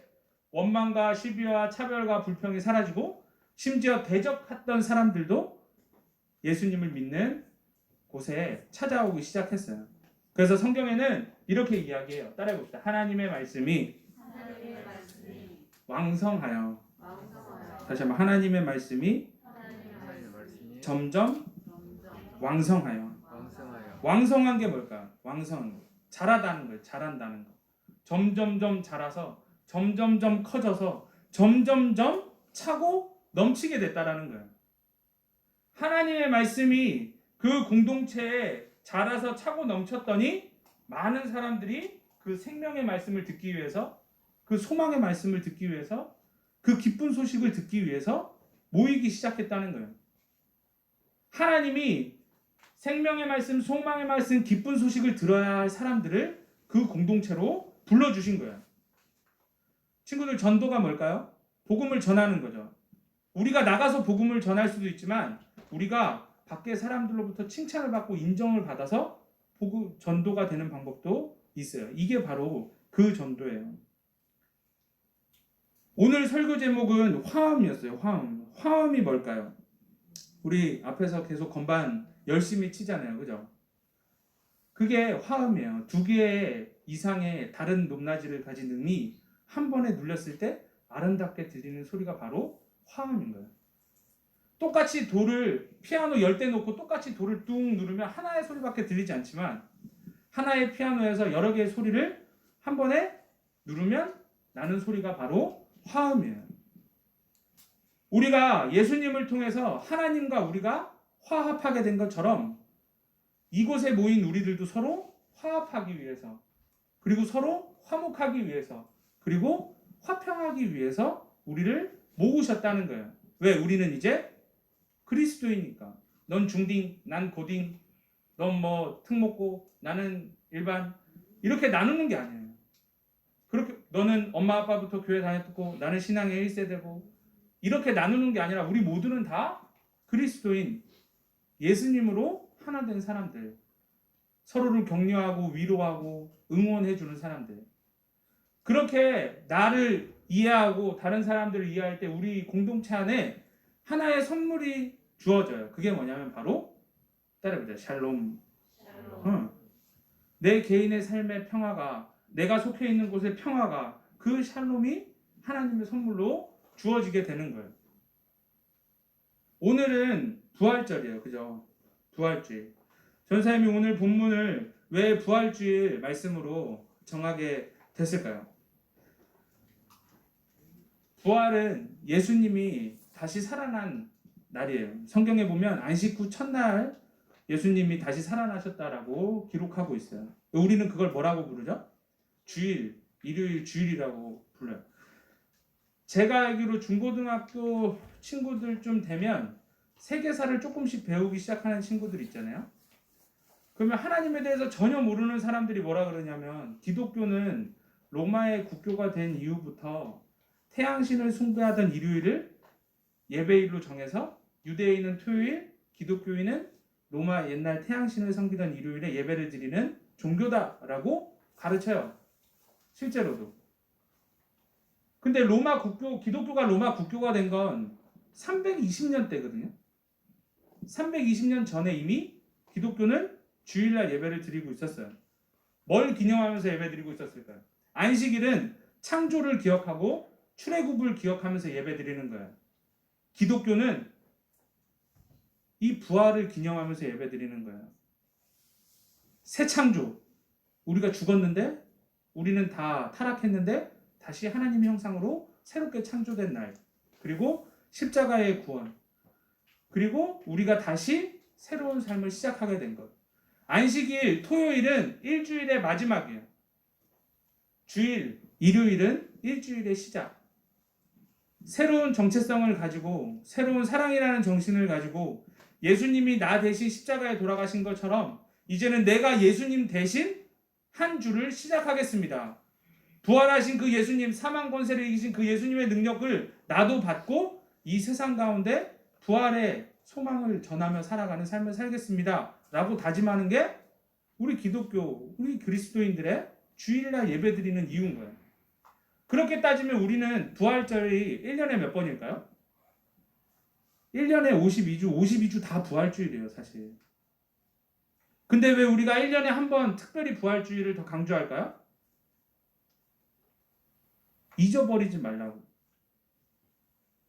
원망과 시비와 차별과 불평이 사라지고 심지어 대적했던 사람들도 예수님을 믿는 곳에 찾아오기 시작했어요. 그래서 성경에는 이렇게 이야기해요. 따라해 봅시다. 하나님의 말씀이 왕성하여. 다시 한번 하나님의 말씀이 점점 왕성하여. 왕성한 게 뭘까? 왕성한 거. 자라다는 거예요. 자란다는 거. 점점점 자라서 점점점 커져서 점점점 차고 넘치게 됐다라는 거예요. 하나님의 말씀이 그 공동체에 자라서 차고 넘쳤더니 많은 사람들이 그 생명의 말씀을 듣기 위해서, 그 소망의 말씀을 듣기 위해서, 그 기쁜 소식을 듣기 위해서 모이기 시작했다는 거예요. 하나님이 생명의 말씀, 소망의 말씀, 기쁜 소식을 들어야 할 사람들을 그 공동체로 불러주신 거예요. 친구들, 전도가 뭘까요? 복음을 전하는 거죠. 우리가 나가서 복음을 전할 수도 있지만 우리가 밖에 사람들로부터 칭찬을 받고 인정을 받아서 복음 전도가 되는 방법도 있어요. 이게 바로 그 전도예요. 오늘 설교 제목은 화음이었어요. 화음이 뭘까요? 우리 앞에서 계속 건반 열심히 치잖아요. 그죠? 그게 화음이에요. 2개 이상의 다른 높낮이를 가진 음이 한 번에 눌렸을 때 아름답게 들리는 소리가 바로 화음인 거예요. 똑같이 피아노 10대 놓고 똑같이 돌을 뚝 누르면 하나의 소리밖에 들리지 않지만 하나의 피아노에서 여러 개의 소리를 한 번에 누르면 나는 소리가 바로 화음이에요. 우리가 예수님을 통해서 하나님과 우리가 화합하게 된 것처럼 이곳에 모인 우리들도 서로 화합하기 위해서, 그리고 서로 화목하기 위해서, 그리고 화평하기 위해서 우리를 모으셨다는 거예요. 왜? 우리는 이제 그리스도이니까. 넌 중딩, 난 고딩, 넌 뭐 특목고, 나는 일반, 이렇게 나누는 게 아니에요. 그렇게 너는 엄마 아빠부터 교회 다녔고 나는 신앙의 1세대고 이렇게 나누는 게 아니라 우리 모두는 다 그리스도인 예수님으로 하나 된 사람들, 서로를 격려하고 위로하고 응원해주는 사람들. 그렇게 나를 이해하고 다른 사람들을 이해할 때 우리 공동체 안에 하나의 선물이 주어져요. 그게 뭐냐면 바로 따라해보자. 샬롬. 내 개인의 삶의 평화가, 내가 속해 있는 곳의 평화가, 그 샬롬이 하나님의 선물로 주어지게 되는 거예요. 오늘은 부활절이에요. 그죠? 부활주일. 전사님이 오늘 본문을 왜 부활주일 말씀으로 정하게 됐을까요? 부활은 예수님이 다시 살아난 날이에요. 성경에 보면 안식 후 첫날 예수님이 다시 살아나셨다라고 기록하고 있어요. 우리는 그걸 뭐라고 부르죠? 주일, 일요일 주일이라고 불러요. 제가 알기로 중고등학교 친구들 좀 되면 세계사를 조금씩 배우기 시작하는 친구들 있잖아요. 그러면 하나님에 대해서 전혀 모르는 사람들이 뭐라 그러냐면 기독교는 로마의 국교가 된 이후부터 태양신을 숭배하던 일요일을 예배일로 정해서 유대인은 토요일, 기독교인은 로마 옛날 태양신을 섬기던 일요일에 예배를 드리는 종교다라고 가르쳐요. 실제로도. 근데 로마 국교, 기독교가 로마 국교가 된 건 320년 때거든요. 320년 전에 이미 기독교는 주일날 예배를 드리고 있었어요. 뭘 기념하면서 예배 드리고 있었을까요? 안식일은 창조를 기억하고 출애굽을 기억하면서 예배 드리는 거예요. 기독교는 이 부활을 기념하면서 예배 드리는 거예요. 새 창조. 우리가 죽었는데 우리는 다 타락했는데 다시 하나님의 형상으로 새롭게 창조된 날. 그리고 십자가의 구원. 그리고 우리가 다시 새로운 삶을 시작하게 된 것. 안식일, 토요일은 일주일의 마지막이에요. 주일, 일요일은 일주일의 시작. 새로운 정체성을 가지고 새로운 사랑이라는 정신을 가지고 예수님이 나 대신 십자가에 돌아가신 것처럼 이제는 내가 예수님 대신 한 주를 시작하겠습니다. 부활하신 그 예수님, 사망 권세를 이기신 그 예수님의 능력을 나도 받고 이 세상 가운데 부활의 소망을 전하며 살아가는 삶을 살겠습니다. 라고 다짐하는 게 우리 기독교, 우리 그리스도인들의 주일날 예배드리는 이유인 거예요. 그렇게 따지면 우리는 부활절이 1년에 몇 번일까요? 1년에 52주 다 부활주일이에요, 사실. 근데 왜 우리가 1년에 한 번 특별히 부활주일을 더 강조할까요? 잊어버리지 말라고.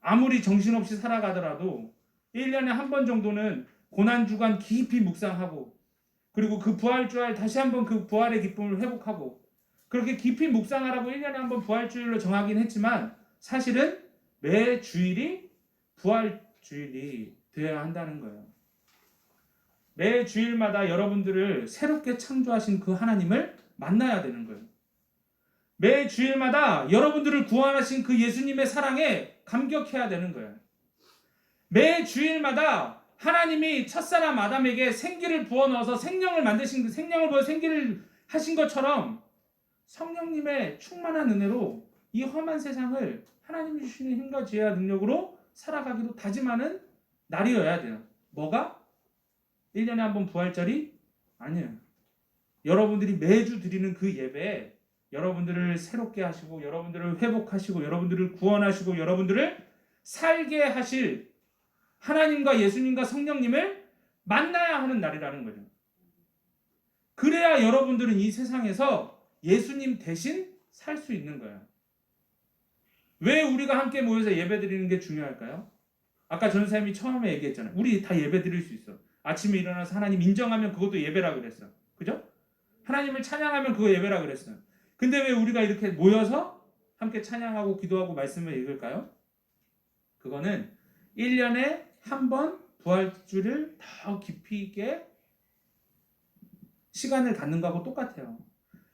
아무리 정신없이 살아가더라도 1년에 한 번 정도는 고난주간 깊이 묵상하고 그리고 그 부활주일 다시 한번 그 부활의 기쁨을 회복하고 그렇게 깊이 묵상하라고 1년에 한 번 부활주일로 정하긴 했지만 사실은 매 주일이 부활주일이 되어야 한다는 거예요. 매 주일마다 여러분들을 새롭게 창조하신 그 하나님을 만나야 되는 거예요. 매 주일마다 여러분들을 구원하신 그 예수님의 사랑에 감격해야 되는 거예요. 매 주일마다 하나님이 첫사람 아담에게 생기를 부어넣어서 생명을 만드신 그 생명을 부어 생기를 하신 것처럼 성령님의 충만한 은혜로 이 험한 세상을 하나님이 주시는 힘과 지혜와 능력으로 살아가기로 다짐하는 날이어야 돼요. 뭐가? 1년에 한 번 부활절이? 아니에요. 여러분들이 매주 드리는 그 예배에 여러분들을 새롭게 하시고 여러분들을 회복하시고 여러분들을 구원하시고 여러분들을 살게 하실 하나님과 예수님과 성령님을 만나야 하는 날이라는 거죠. 그래야 여러분들은 이 세상에서 예수님 대신 살 수 있는 거예요. 왜 우리가 함께 모여서 예배 드리는 게 중요할까요? 아까 전사님이 처음에 얘기했잖아요. 우리 다 예배 드릴 수 있어. 아침에 일어나서 하나님 인정하면 그것도 예배라고 그랬어. 그죠? 하나님을 찬양하면 그거 예배라 그랬어요. 근데 왜 우리가 이렇게 모여서 함께 찬양하고 기도하고 말씀을 읽을까요? 그거는 1년에 한 번 부활주를 더 깊이 있게 시간을 갖는 거하고 똑같아요.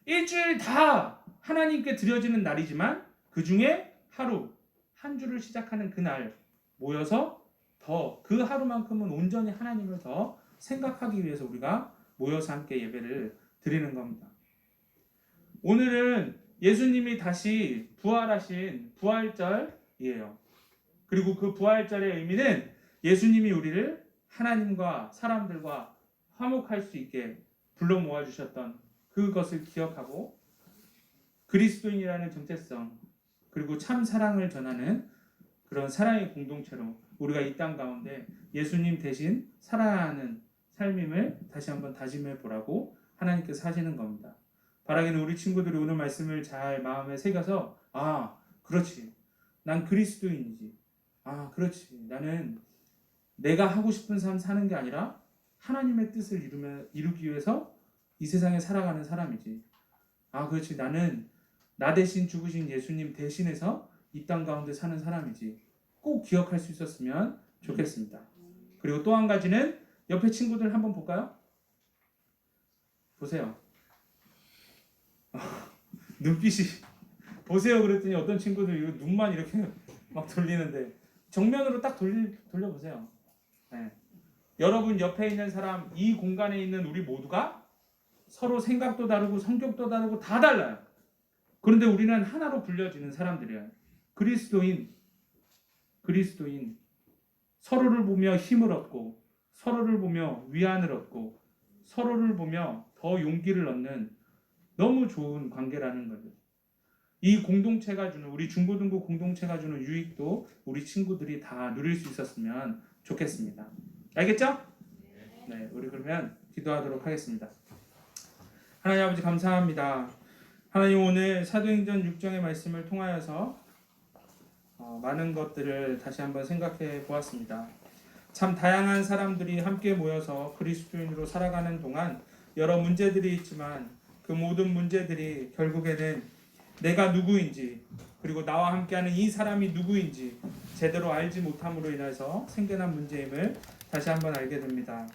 일주일 다 하나님께 드려지는 날이지만 그 중에 하루, 한 주를 시작하는 그날 모여서 더 그 하루만큼은 온전히 하나님을 더 생각하기 위해서 우리가 모여서 함께 예배를 드리는 겁니다. 오늘은 예수님이 다시 부활하신 부활절이에요. 그리고 그 부활절의 의미는 예수님이 우리를 하나님과 사람들과 화목할 수 있게 불러 모아주셨던 그것을 기억하고 그리스도인이라는 정체성 그리고 참 사랑을 전하는 그런 사랑의 공동체로 우리가 이 땅 가운데 예수님 대신 살아가는 삶임을 다시 한번 다짐해 보라고 하나님께서 하시는 겁니다. 바라기는 우리 친구들이 오늘 말씀을 잘 마음에 새겨서 그렇지, 난 그리스도인이지, 그렇지, 나는 내가 하고 싶은 삶 사는 게 아니라 하나님의 뜻을 이루기 위해서 이 세상에 살아가는 사람이지. 그렇지, 나는 나 대신 죽으신 예수님 대신해서 이 땅 가운데 사는 사람이지. 꼭 기억할 수 있었으면 좋겠습니다. 그리고 또 한 가지는 옆에 친구들 한번 볼까요? 보세요. 눈빛이 보세요 그랬더니 어떤 친구들 이거 눈만 이렇게 막 돌리는데 정면으로 딱 돌려보세요. 네. 여러분 옆에 있는 사람, 이 공간에 있는 우리 모두가 서로 생각도 다르고 성격도 다르고 다 달라요. 그런데 우리는 하나로 불려지는 사람들이에요. 그리스도인. 서로를 보며 힘을 얻고 서로를 보며 위안을 얻고 서로를 보며 더 용기를 얻는 너무 좋은 관계라는 거죠. 이 공동체가 주는, 우리 중고등부 공동체가 주는 유익도 우리 친구들이 다 누릴 수 있었으면 좋겠습니다. 알겠죠? 네, 우리 그러면 기도하도록 하겠습니다. 하나님 아버지 감사합니다. 하나님 오늘 사도행전 6장의 말씀을 통하여서 많은 것들을 다시 한번 생각해 보았습니다. 참 다양한 사람들이 함께 모여서 그리스도인으로 살아가는 동안 여러 문제들이 있지만 그 모든 문제들이 결국에는 내가 누구인지 그리고 나와 함께하는 이 사람이 누구인지 제대로 알지 못함으로 인해서 생겨난 문제임을 다시 한번 알게 됩니다.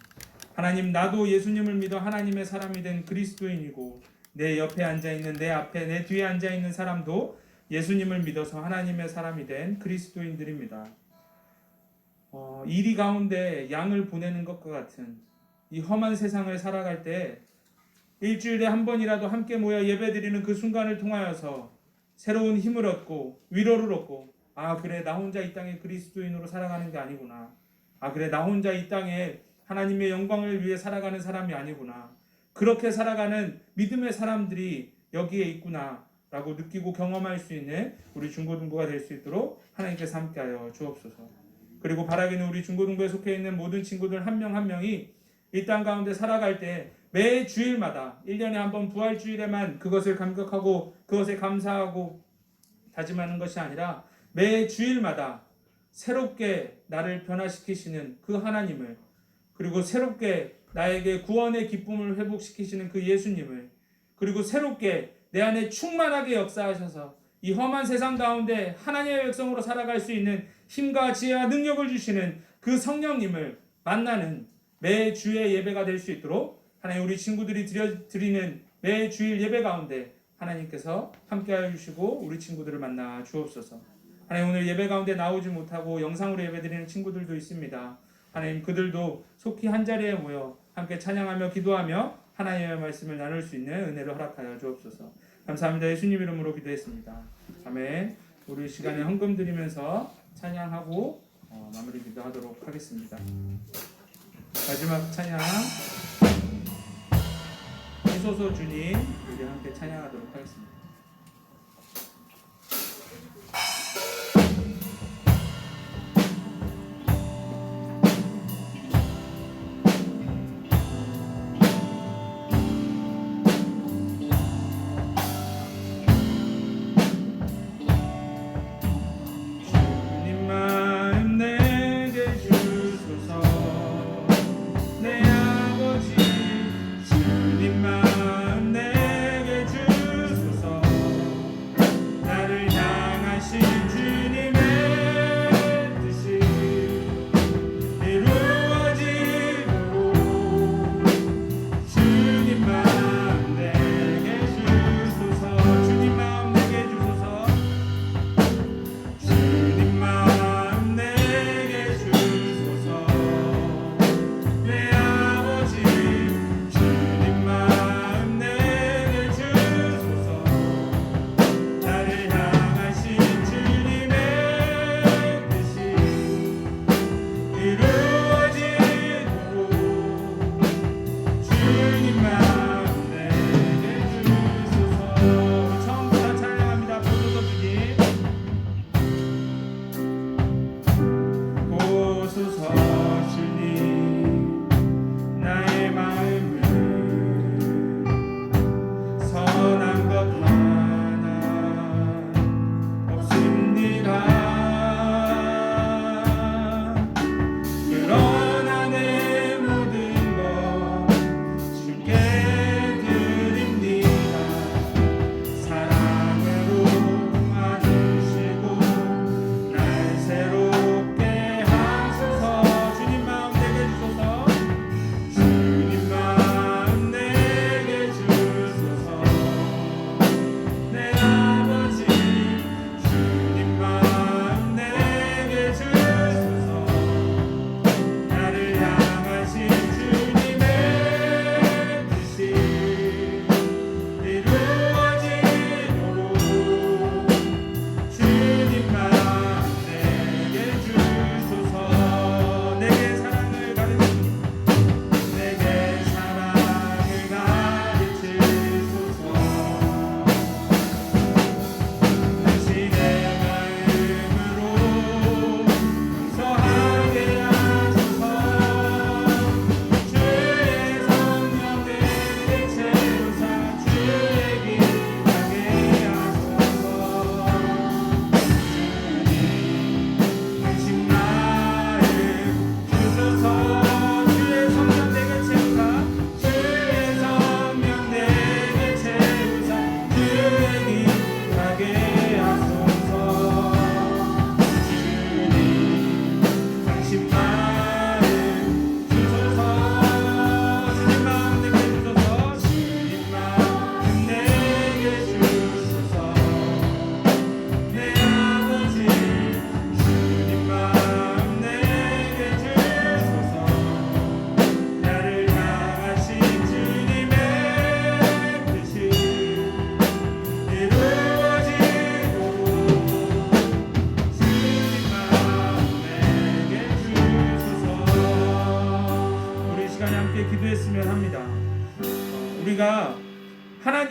하나님, 나도 예수님을 믿어 하나님의 사람이 된 그리스도인이고 내 옆에 앉아있는, 내 앞에, 내 뒤에 앉아있는 사람도 예수님을 믿어서 하나님의 사람이 된 그리스도인들입니다. 이리 가운데 양을 보내는 것과 같은 이 험한 세상을 살아갈 때 일주일에 한 번이라도 함께 모여 예배드리는 그 순간을 통하여서 새로운 힘을 얻고 위로를 얻고 그래, 나 혼자 이 땅에 그리스도인으로 살아가는 게 아니구나. 그래, 나 혼자 이 땅에 하나님의 영광을 위해 살아가는 사람이 아니구나. 그렇게 살아가는 믿음의 사람들이 여기에 있구나 라고 느끼고 경험할 수 있는 우리 중고등부가 될 수 있도록 하나님께서 함께하여 주옵소서. 그리고 바라기는 우리 중고등부에 속해 있는 모든 친구들 한 명 한 명이 이 땅 가운데 살아갈 때 매 주일마다 1년에 한 번 부활주일에만 그것을 감격하고 그것에 감사하고 다짐하는 것이 아니라 매 주일마다 새롭게 나를 변화시키시는 그 하나님을, 그리고 새롭게 나에게 구원의 기쁨을 회복시키시는 그 예수님을, 그리고 새롭게 내 안에 충만하게 역사하셔서 이 험한 세상 가운데 하나님의 백성으로 살아갈 수 있는 힘과 지혜와 능력을 주시는 그 성령님을 만나는 매 주의 예배가 될 수 있도록 하나님, 우리 친구들이 드리는 매 주일 예배 가운데 하나님께서 함께하여 주시고 우리 친구들을 만나 주옵소서. 하나님, 오늘 예배 가운데 나오지 못하고 영상으로 예배드리는 친구들도 있습니다. 하나님, 그들도 속히 한자리에 모여 함께 찬양하며 기도하며 하나님의 말씀을 나눌 수 있는 은혜를 허락하여 주옵소서. 감사합니다. 예수님 이름으로 기도했습니다. 아멘. 우리 시간에 헌금 드리면서 찬양하고 마무리 기도하도록 하겠습니다. 마지막 찬양, 이소서 주님, 우리 함께 찬양하도록 하겠습니다. 주님 마음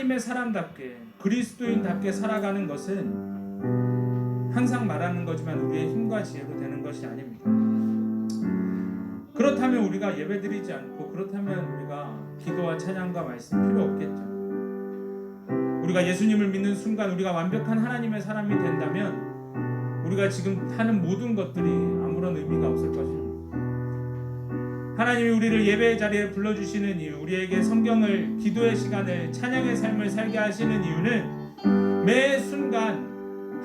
하나님의 사람답게 그리스도인답게 살아가는 것은 항상 말하는 거지만 우리의 힘과 지혜로 되는 것이 아닙니다. 그렇다면 우리가 예배드리지 않고 그렇다면 우리가 기도와 찬양과 말씀 필요 없겠죠. 우리가 예수님을 믿는 순간 우리가 완벽한 하나님의 사람이 된다면 우리가 지금 하는 모든 것들이 아무런 의미가 없을 것입니다. 하나님이 우리를 예배의 자리에 불러주시는 이유, 우리에게 성경을, 기도의 시간을, 찬양의 삶을 살게 하시는 이유는 매 순간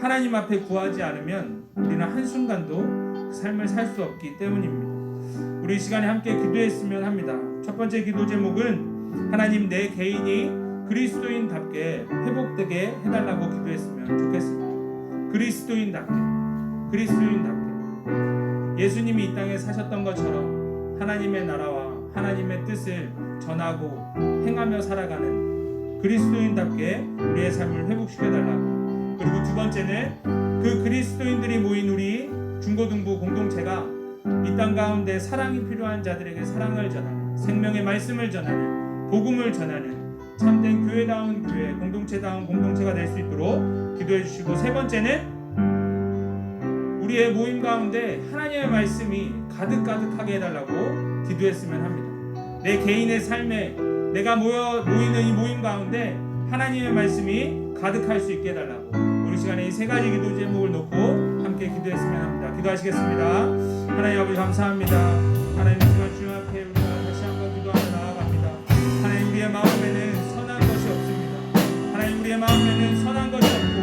하나님 앞에 구하지 않으면 우리는 한순간도 그 삶을 살 수 없기 때문입니다. 우리 이 시간에 함께 기도했으면 합니다. 첫 번째 기도 제목은 하나님 내 개인이 그리스도인답게 회복되게 해달라고 기도했으면 좋겠습니다. 그리스도인답게 예수님이 이 땅에 사셨던 것처럼 하나님의 나라와 하나님의 뜻을 전하고 행하며 살아가는 그리스도인답게 우리의 삶을 회복시켜달라고. 그리고 두 번째는 그 그리스도인들이 모인 우리 중고등부 공동체가 이 땅 가운데 사랑이 필요한 자들에게 사랑을 전하는, 생명의 말씀을 전하는, 복음을 전하는 참된 교회다운 교회, 공동체다운 공동체가 될 수 있도록 기도해 주시고, 세 번째는 우리의 모임 가운데 하나님의 말씀이 가득하게 해달라고 기도했으면 합니다. 내 개인의 삶에 내가 모이는 이 모임 가운데 하나님의 말씀이 가득할 수 있게 해달라고 우리 시간에 이 세 가지 기도 제목을 놓고 함께 기도했으면 합니다. 기도하시겠습니다. 하나님 아버지 감사합니다. 하나님 시간 주님 앞에 우리가 다시 한번 기도하며 나아갑니다. 하나님 우리의 마음에는 선한 것이 없습니다. 하나님 우리의 마음에는 선한 것이 없고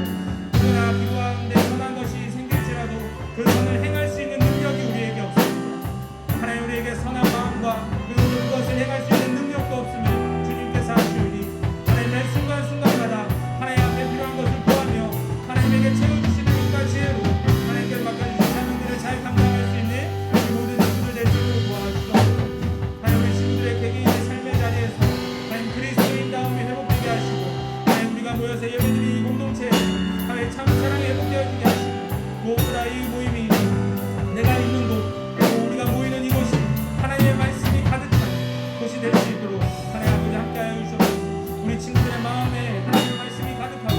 그러나 기도 가운데 선한 것이 생길지라도 그 선을 행할 수 있는 능력이 우리에게 없습니다. 하나님 우리에게 선한 마음과 그것을 행할 수 있는 능력도 없으면 주님께서 하시오니 하나님 매 순간순간마다 하나님 앞에 필요한 것을 구하며 하나님에게 채워주시는 힘과 지혜로 하나님께서 맡겨주신 사명들을 잘 감당할 수 있는 우리 모든 친구들 될 수 있도록 도와주시옵소서. 하나님 우리 친구들의 개개인의 삶의 자리에서 하나님 그리스도인다움이 회복되게 하시고 하나님 우리가 모여서 예배드리는 이 공동체 하나님 참 사랑이 회복되어지게 하시고 무엇보다 이 모임이 내가 있는 곳 그리고 우리가 모이는 이곳이 하나님의 말씀이 가득한 곳이 될 수 있도록 하나님 아버지 함께하여 주시옵소서. 우리 친구들의 마음에 하나님의 말씀이 가득하고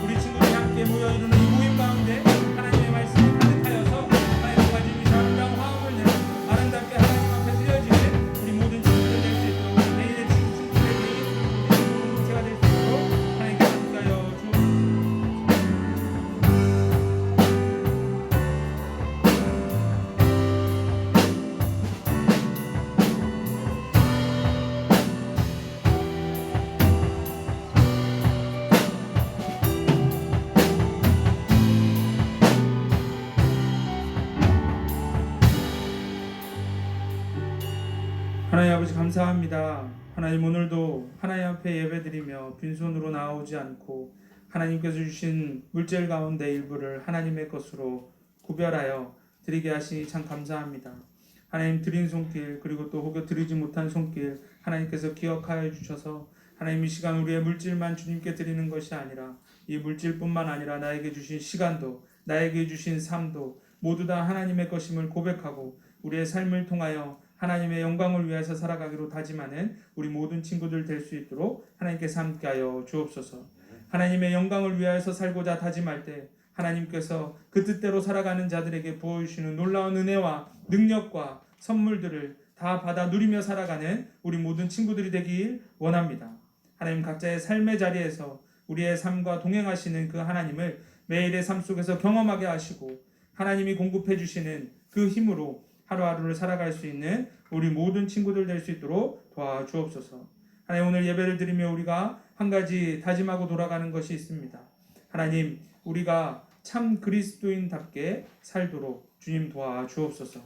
우리 친구들이 함께 모여 이루는 이 모임 가운데 하나님의 말씀이 가득하여서 하나님과 가진 이 아름다운 화음을 내는 아름답게 하나님 앞에 드려지는 우리 모든 친구들 될 수 있도록 내일의 친구들의 개인 공동체가 될 수 있도록 하나님께 함께하여 주옵소서. 하나님 아버지 감사합니다. 하나님 오늘도 하나님 앞에 예배드리며 빈손으로 나오지 않고 하나님께서 주신 물질 가운데 일부를 하나님의 것으로 구별하여 드리게 하시니 참 감사합니다. 하나님 드린 손길 그리고 또 혹여 드리지 못한 손길 하나님께서 기억하여 주셔서 하나님 이 시간 우리의 물질만 주님께 드리는 것이 아니라 이 물질뿐만 아니라 나에게 주신 시간도 나에게 주신 삶도 모두 다 하나님의 것임을 고백하고 우리의 삶을 통하여 하나님의 영광을 위해서 살아가기로 다짐하는 우리 모든 친구들 될 수 있도록 하나님께서 함께하여 주옵소서. 하나님의 영광을 위하여서 살고자 다짐할 때 하나님께서 그 뜻대로 살아가는 자들에게 부어주시는 놀라운 은혜와 능력과 선물들을 다 받아 누리며 살아가는 우리 모든 친구들이 되길 원합니다. 하나님 각자의 삶의 자리에서 우리의 삶과 동행하시는 그 하나님을 매일의 삶 속에서 경험하게 하시고 하나님이 공급해 주시는 그 힘으로 하루하루를 살아갈 수 있는 우리 모든 친구들 될 수 있도록 도와주옵소서. 하나님 오늘 예배를 드리며 우리가 한 가지 다짐하고 돌아가는 것이 있습니다. 하나님 우리가 참 그리스도인답게 살도록 주님 도와주옵소서.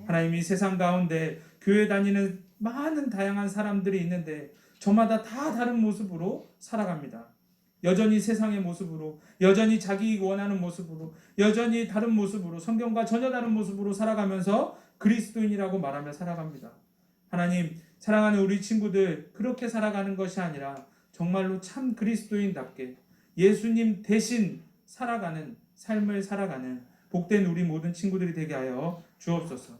하나님 이 세상 가운데 교회 다니는 많은 다양한 사람들이 있는데 저마다 다 다른 모습으로 살아갑니다. 여전히 세상의 모습으로, 여전히 자기 원하는 모습으로, 여전히 다른 모습으로, 성경과 전혀 다른 모습으로 살아가면서 그리스도인이라고 말하며 살아갑니다. 하나님, 사랑하는 우리 친구들 그렇게 살아가는 것이 아니라 정말로 참 그리스도인답게 예수님 대신 살아가는 삶을 살아가는 복된 우리 모든 친구들이 되게 하여 주옵소서.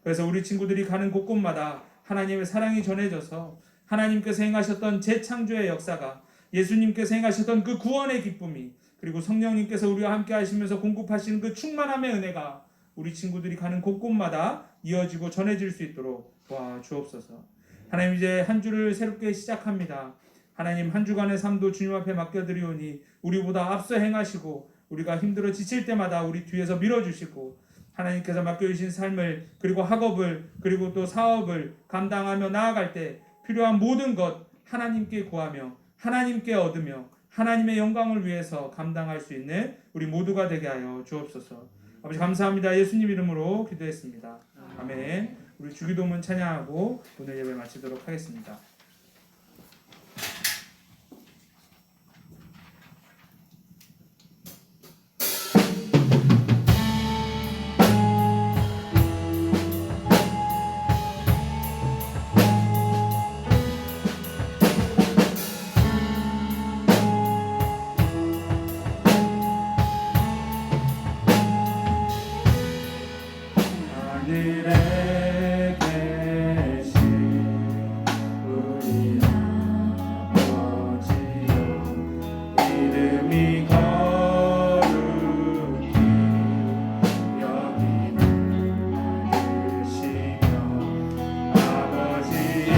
그래서 우리 친구들이 가는 곳곳마다 하나님의 사랑이 전해져서 하나님께서 행하셨던 재창조의 역사가 예수님께서 행하셨던 그 구원의 기쁨이, 그리고 성령님께서 우리와 함께 하시면서 공급하시는 그 충만함의 은혜가 우리 친구들이 가는 곳곳마다 이어지고 전해질 수 있도록 도와주옵소서. 하나님, 이제 한 주를 새롭게 시작합니다. 하나님, 한 주간의 삶도 주님 앞에 맡겨드리오니 우리보다 앞서 행하시고 우리가 힘들어 지칠 때마다 우리 뒤에서 밀어주시고, 하나님께서 맡겨주신 삶을, 그리고 학업을, 그리고 또 사업을 감당하며 나아갈 때 필요한 모든 것 하나님께 구하며 하나님께 얻으며 하나님의 영광을 위해서 감당할 수 있는 우리 모두가 되게 하여 주옵소서. 아버지, 감사합니다. 예수님 이름으로 기도했습니다. 아멘. 우리 주기도문 찬양하고 오늘 예배 마치도록 하겠습니다. 하늘에 계신 우리 아버지여, 이름이 거룩히 여김을 받으시며 아버지의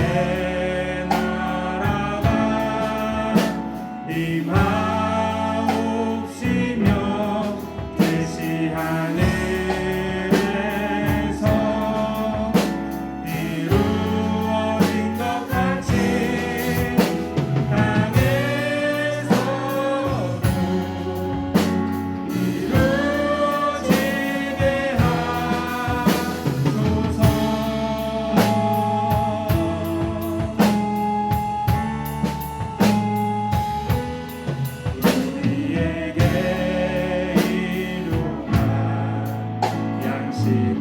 나라가 임하옵시며 뜻이 하늘에서 이루어진 것 같이 땅에서도 이루어지게 하소서. 우리에게 일용할 양식을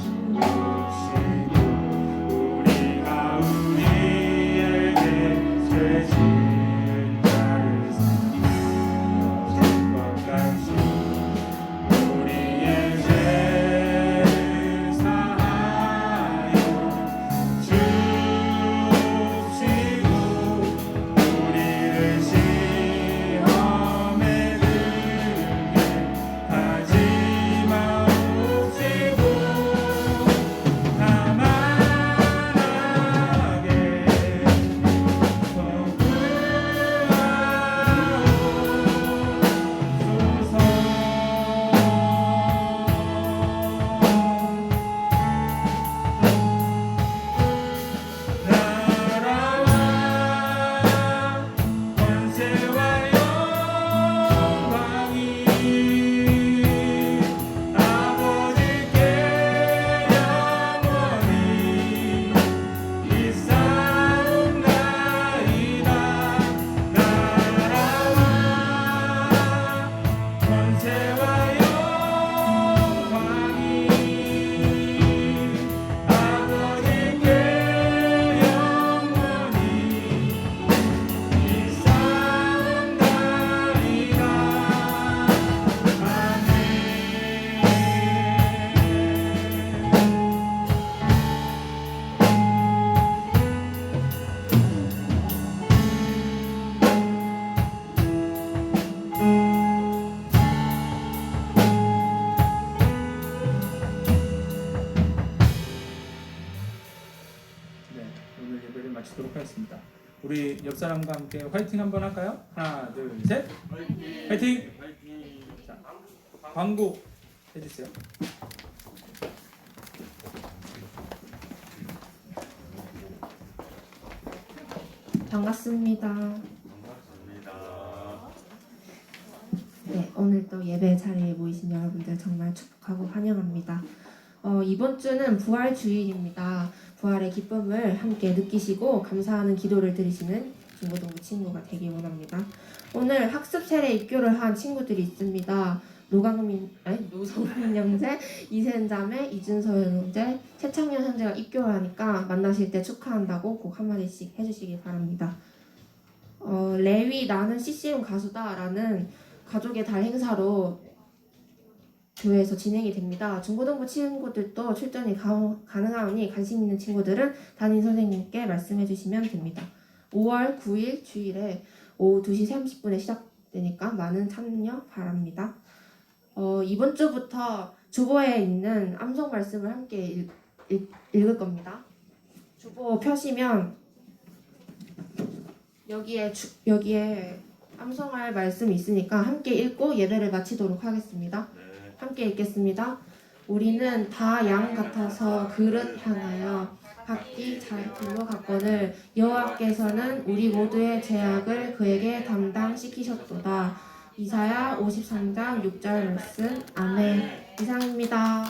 주옵시고 우리가 우리에게 죄 지은 자를 사하여 것 같이 우리의 죄를 사하여 주옵시고 우리를 시험에 들게 하지 마옵시고 다만하게 나라와 권세와 영광이 아버지께 영원히 있사옵나이다. 나라와 권세와 영광이 아버지께 영원히 있사옵나이다. 네, 오늘 예배를 마치도록 하겠습니다. 우리 옆 사람과 함께 화이팅 한번 할까요? 하나, 둘, 셋. 화이팅! 자, 광고 해주세요. 반갑습니다. 네, 오늘 또 예배 자리에 모이신 여러분들 정말 축복하고 환영합니다. 이번 주는 부활 주일입니다. 부활의 기쁨을 함께 느끼시고 감사하는 기도를 드리시는 중고등부 친구가 되길 원합니다. 오늘 학습 세례 입교를 한 친구들이 있습니다. 노성민 형제, 이세은 자매, 이준서 형제, 최창현 형제가 입교를 하니까 만나실 때 축하한다고 꼭 한마디씩 해주시기 바랍니다. 레위 나는 CCM 가수다라는 가족의 달 행사로 교회에서 진행이 됩니다. 중고등부 친구들도 출전이 가능하니 관심 있는 친구들은 담임 선생님께 말씀해 주시면 됩니다. 5월 9일 주일에 오후 2시 30분에 시작되니까 많은 참여 바랍니다. 이번 주부터 주보에 있는 암송 말씀을 함께 읽을 겁니다. 주보 펴시면 여기에 암송할 말씀이 있으니까 함께 읽고 예배를 마치도록 하겠습니다. 함께 읽겠습니다. 우리는 다 양 같아서 그릇 향하여 각기 자기 길로 갔거늘 여호와께서는 우리 모두의 죄악을 그에게 담당시키셨도다. 이사야 53장 6절 말씀. 아멘. 이상입니다.